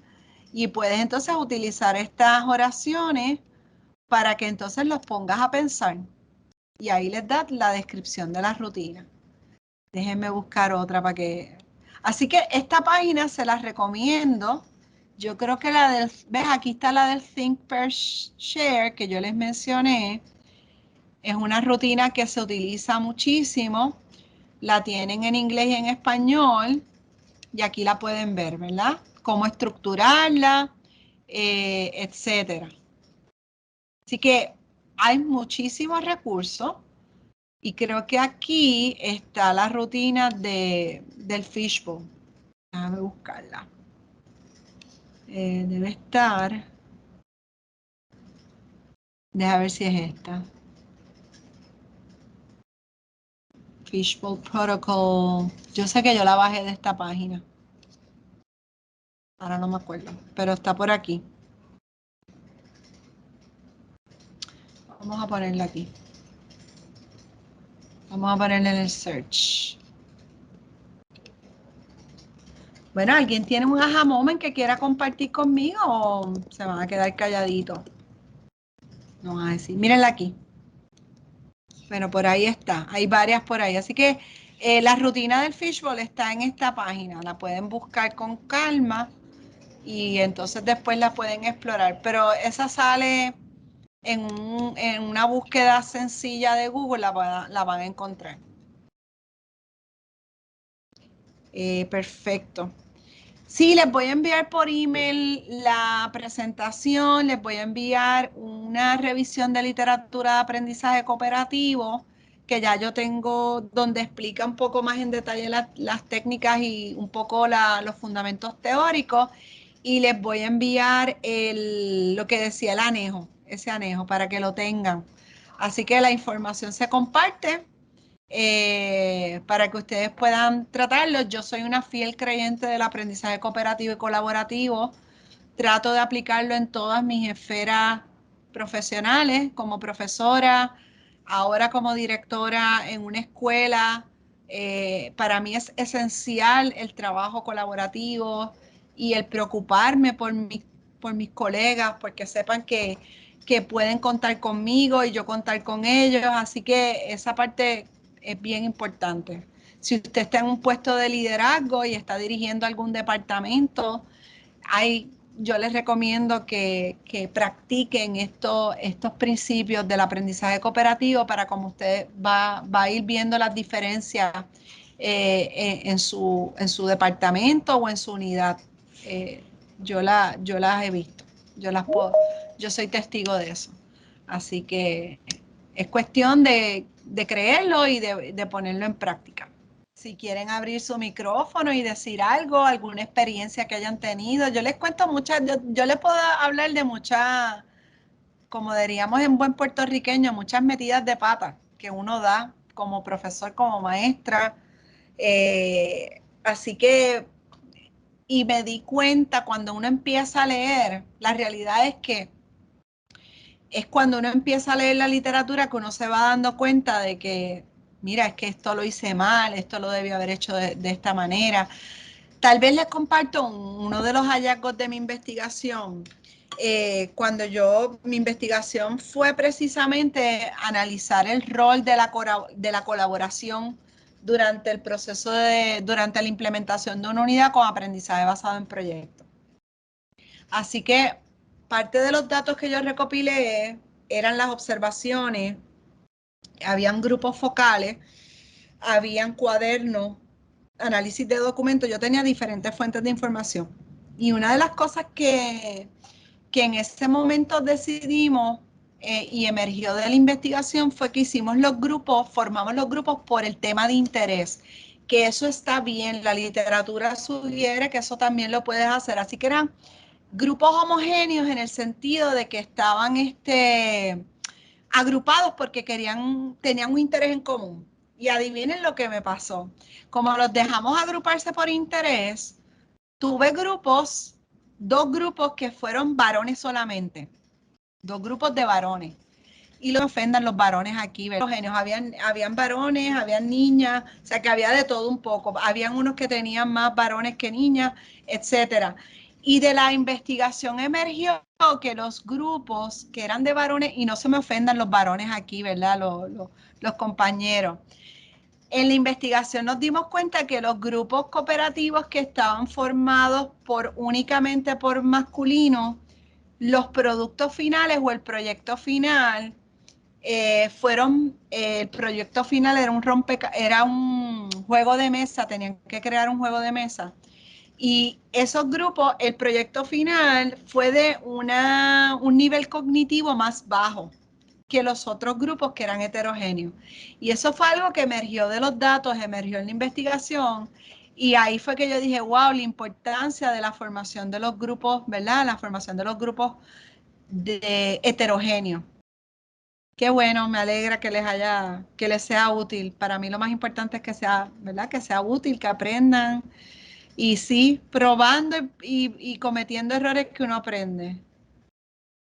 y puedes entonces utilizar estas oraciones para que entonces los pongas a pensar. Y ahí les da la descripción de la rutina. Déjenme buscar otra para que... Así que esta página se las recomiendo. Yo creo que la del... ¿Ves? Aquí está la del Think Per Share que yo les mencioné. Es una rutina que se utiliza muchísimo. La tienen en inglés y en español. Y aquí la pueden ver, ¿verdad? Cómo estructurarla, etcétera. Así que hay muchísimos recursos. Y creo que aquí está la rutina del fishbowl. Déjame buscarla. Debe estar. Deja ver si es esta. Fishbowl Protocol. Yo sé que yo la bajé de esta página. Ahora no me acuerdo, pero está por aquí. Vamos a ponerla aquí. Vamos a ponerla en el search. Bueno, ¿alguien tiene un aha moment que quiera compartir conmigo o se van a quedar calladitos? No van a decir, mírenla aquí. Bueno, por ahí está. Hay varias por ahí. Así que la rutina del fishbowl está en esta página. La pueden buscar con calma y entonces después la pueden explorar. Pero esa sale en una búsqueda sencilla de Google, la van a encontrar. Perfecto. Sí, les voy a enviar por email la presentación, les voy a enviar una revisión de literatura de aprendizaje cooperativo, que ya yo tengo, donde explica un poco más en detalle las técnicas y un poco los fundamentos teóricos, y les voy a enviar lo que decía el anejo, ese anejo, para que lo tengan. Así que la información se comparte. Para que ustedes puedan tratarlo. Yo soy una fiel creyente del aprendizaje cooperativo y colaborativo. Trato de aplicarlo en todas mis esferas profesionales, como profesora, ahora como directora en una escuela. Para mí es esencial el trabajo colaborativo y el preocuparme por mis colegas, porque sepan que pueden contar conmigo y yo contar con ellos. Así que esa parte es bien importante. Si usted está en un puesto de liderazgo y está dirigiendo algún departamento, yo les recomiendo que practiquen estos principios del aprendizaje cooperativo para como usted va a ir viendo las diferencias en su departamento o en su unidad. Yo las he visto, yo soy testigo de eso. Así que es cuestión de creerlo y de ponerlo en práctica. Si quieren abrir su micrófono y decir algo, alguna experiencia que hayan tenido, yo les cuento muchas, yo les puedo hablar de muchas como diríamos en buen puertorriqueño, muchas metidas de pata que uno da como profesor, como maestra. Así que, y me di cuenta cuando uno empieza a leer, la realidad es que es cuando uno empieza a leer la literatura que uno se va dando cuenta de que, mira, es que esto lo hice mal, esto lo debí haber hecho de esta manera. Tal vez les comparto uno de los hallazgos de mi investigación. Mi investigación fue precisamente analizar el rol de la colaboración durante el proceso durante la implementación de una unidad con aprendizaje basado en proyectos. Así que parte de los datos que yo recopilé eran las observaciones, habían grupos focales, habían cuadernos, análisis de documentos, yo tenía diferentes fuentes de información. Y una de las cosas que en ese momento decidimos y emergió de la investigación fue que hicimos los grupos, formamos los grupos por el tema de interés, que eso está bien, la literatura sugiere que eso también lo puedes hacer, así que eran grupos homogéneos en el sentido de que estaban agrupados porque tenían un interés en común. Y adivinen lo que me pasó. Como los dejamos agruparse por interés, tuve dos grupos que fueron varones solamente, dos grupos de varones. Y lo ofendan los varones aquí, los genios, habían varones, habían niñas, o sea que había de todo un poco. Habían unos que tenían más varones que niñas, etcétera. Y de la investigación emergió que los grupos que eran de varones, y no se me ofendan los varones aquí, ¿verdad? Los compañeros. En la investigación nos dimos cuenta que los grupos cooperativos que estaban formados únicamente por masculinos, los productos finales o el proyecto final el proyecto final era un juego de mesa, tenían que crear un juego de mesa. Y esos grupos, el proyecto final fue de un nivel cognitivo más bajo que los otros grupos que eran heterogéneos. Y eso fue algo que emergió de los datos, emergió en la investigación. Y ahí fue que yo dije, wow, la importancia de la formación de los grupos, ¿verdad? La formación de los grupos heterogéneos. Qué bueno, me alegra que les sea útil. Para mí lo más importante es que sea, ¿verdad? Que sea útil, que aprendan. Y sí, probando y cometiendo errores que uno aprende.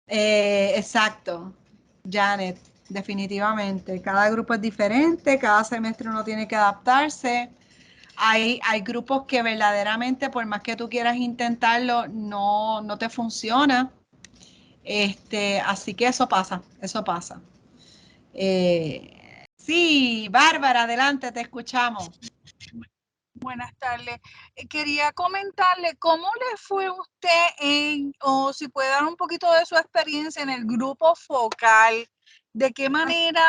Exacto, Janet, definitivamente. Cada grupo es diferente, cada semestre uno tiene que adaptarse. Hay grupos que verdaderamente, por más que tú quieras intentarlo, no te funciona. Así que eso pasa, eso pasa. Sí, Bárbara, adelante, te escuchamos. Buenas tardes. Quería comentarle cómo le fue a usted o si puede dar un poquito de su experiencia en el grupo focal, de qué manera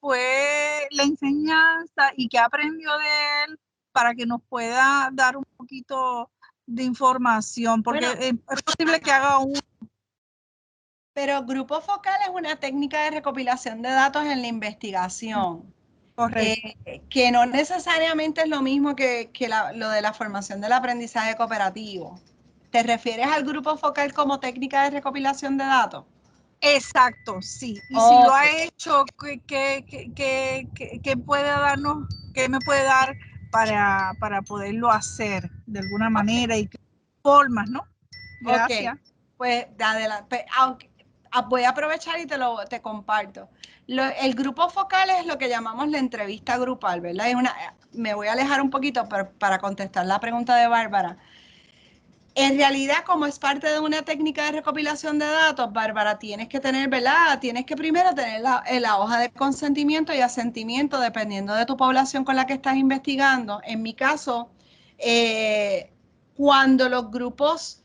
fue la enseñanza y qué aprendió de él para que nos pueda dar un poquito de información, porque es posible que haga un... Pero grupo focal es una técnica de recopilación de datos en la investigación. Correcto. Que no necesariamente es lo mismo que lo de la formación del aprendizaje cooperativo. ¿Te refieres al grupo focal como técnica de recopilación de datos? Exacto, sí. Y si lo ha hecho, ¿qué puede darnos, qué me puede dar para poderlo hacer de alguna manera y qué formas, ¿no? Gracias. Ok, pues adelante. Voy a aprovechar y te comparto. El grupo focal es lo que llamamos la entrevista grupal, ¿verdad? Me voy a alejar un poquito para contestar la pregunta de Bárbara. En realidad, como es parte de una técnica de recopilación de datos, Bárbara, tienes que tener, ¿verdad? Tienes que primero tener la hoja de consentimiento y asentimiento dependiendo de tu población con la que estás investigando. En mi caso, cuando los grupos,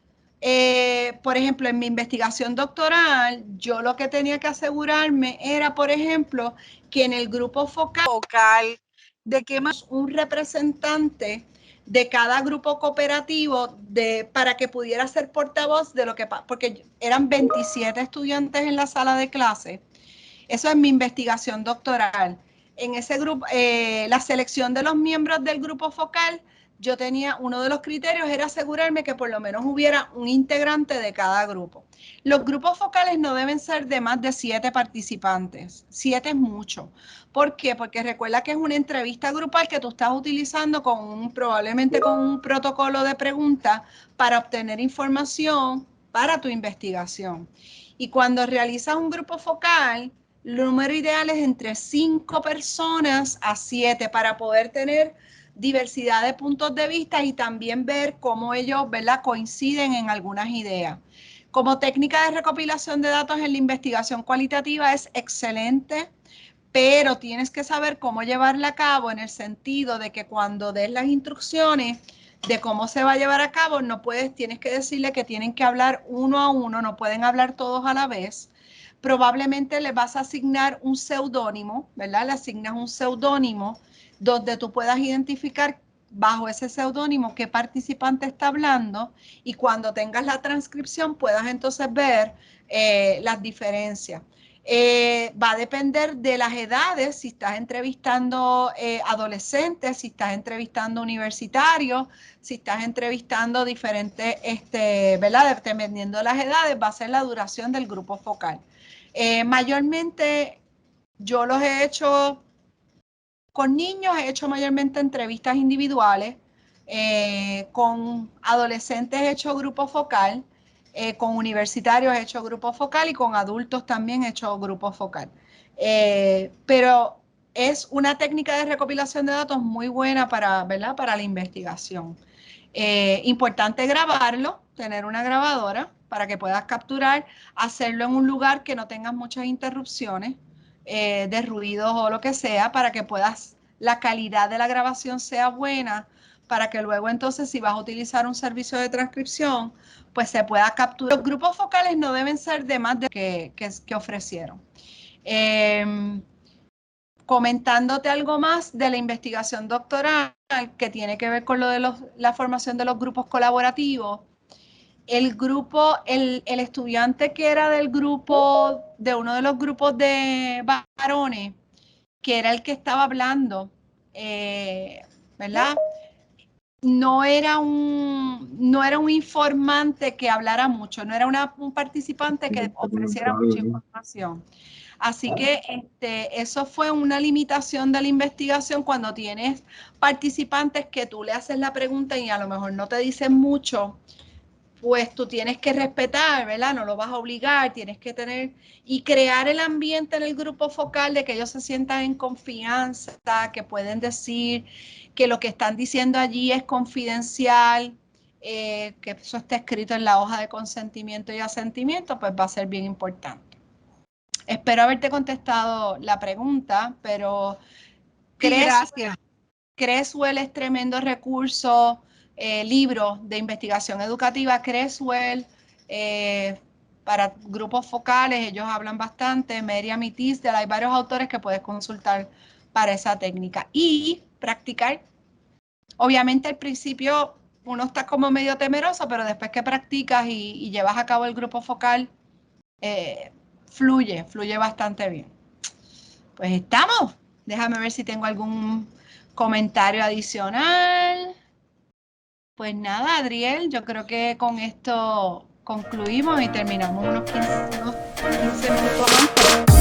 por ejemplo, en mi investigación doctoral, yo lo que tenía que asegurarme era, por ejemplo, que en el grupo focal, de que más un representante de cada grupo cooperativo para que pudiera ser portavoz de lo que pasa, porque eran 27 estudiantes en la sala de clase. Eso es mi investigación doctoral. En ese grupo, la selección de los miembros del grupo focal, yo tenía, uno de los criterios era asegurarme que por lo menos hubiera un integrante de cada grupo. Los grupos focales no deben ser de más de 7 participantes. 7 es mucho. ¿Por qué? Porque recuerda que es una entrevista grupal que tú estás utilizando probablemente con un protocolo de preguntas para obtener información para tu investigación. Y cuando realizas un grupo focal, el número ideal es entre 5 personas a 7 para poder tener diversidad de puntos de vista y también ver cómo ellos, ¿verdad?, coinciden en algunas ideas. Como técnica de recopilación de datos en la investigación cualitativa es excelente, pero tienes que saber cómo llevarla a cabo en el sentido de que cuando des las instrucciones de cómo se va a llevar a cabo, tienes que decirle que tienen que hablar uno a uno, no pueden hablar todos a la vez. Probablemente le vas a asignar un seudónimo, ¿verdad? Le asignas un seudónimo donde tú puedas identificar bajo ese seudónimo qué participante está hablando y cuando tengas la transcripción puedas entonces ver las diferencias. Va a depender de las edades, si estás entrevistando adolescentes, si estás entrevistando universitarios, si estás entrevistando diferentes, ¿verdad? Dependiendo de las edades, va a ser la duración del grupo focal. Mayormente, yo los he hecho con niños, he hecho mayormente entrevistas individuales, con adolescentes he hecho grupo focal, con universitarios he hecho grupo focal y con adultos también he hecho grupo focal. Pero es una técnica de recopilación de datos muy buena ¿verdad?, para la investigación. Importante grabarlo, tener una grabadora para que puedas capturar, hacerlo en un lugar que no tengas muchas interrupciones de ruidos o lo que sea, para que la calidad de la grabación sea buena, para que luego entonces si vas a utilizar un servicio de transcripción, pues se pueda capturar. Los grupos focales no deben ser de más de que ofrecieron. Comentándote algo más de la investigación doctoral que tiene que ver con lo de la formación de los grupos colaborativos. El estudiante que era de uno de los grupos de varones, que era el que estaba hablando, ¿verdad? No era un informante que hablara mucho, no era un participante que ofreciera mucha información. Así que eso fue una limitación de la investigación cuando tienes participantes que tú le haces la pregunta y a lo mejor no te dicen mucho, pues tú tienes que respetar, ¿verdad? No lo vas a obligar, tienes que tener y crear el ambiente en el grupo focal de que ellos se sientan en confianza, que pueden decir que lo que están diciendo allí es confidencial, que eso está escrito en la hoja de consentimiento y asentimiento, pues va a ser bien importante. Espero haberte contestado la pregunta, pero Creswell es tremendo recurso, libros de investigación educativa, Creswell, para grupos focales, ellos hablan bastante, Meriam y Tisdale, hay varios autores que puedes consultar para esa técnica y practicar. Obviamente al principio uno está como medio temeroso, pero después que practicas y llevas a cabo el grupo focal, fluye bastante bien. Pues estamos. Déjame ver si tengo algún comentario adicional. Pues nada, Adriel, yo creo que con esto concluimos y terminamos unos 15 minutos antes.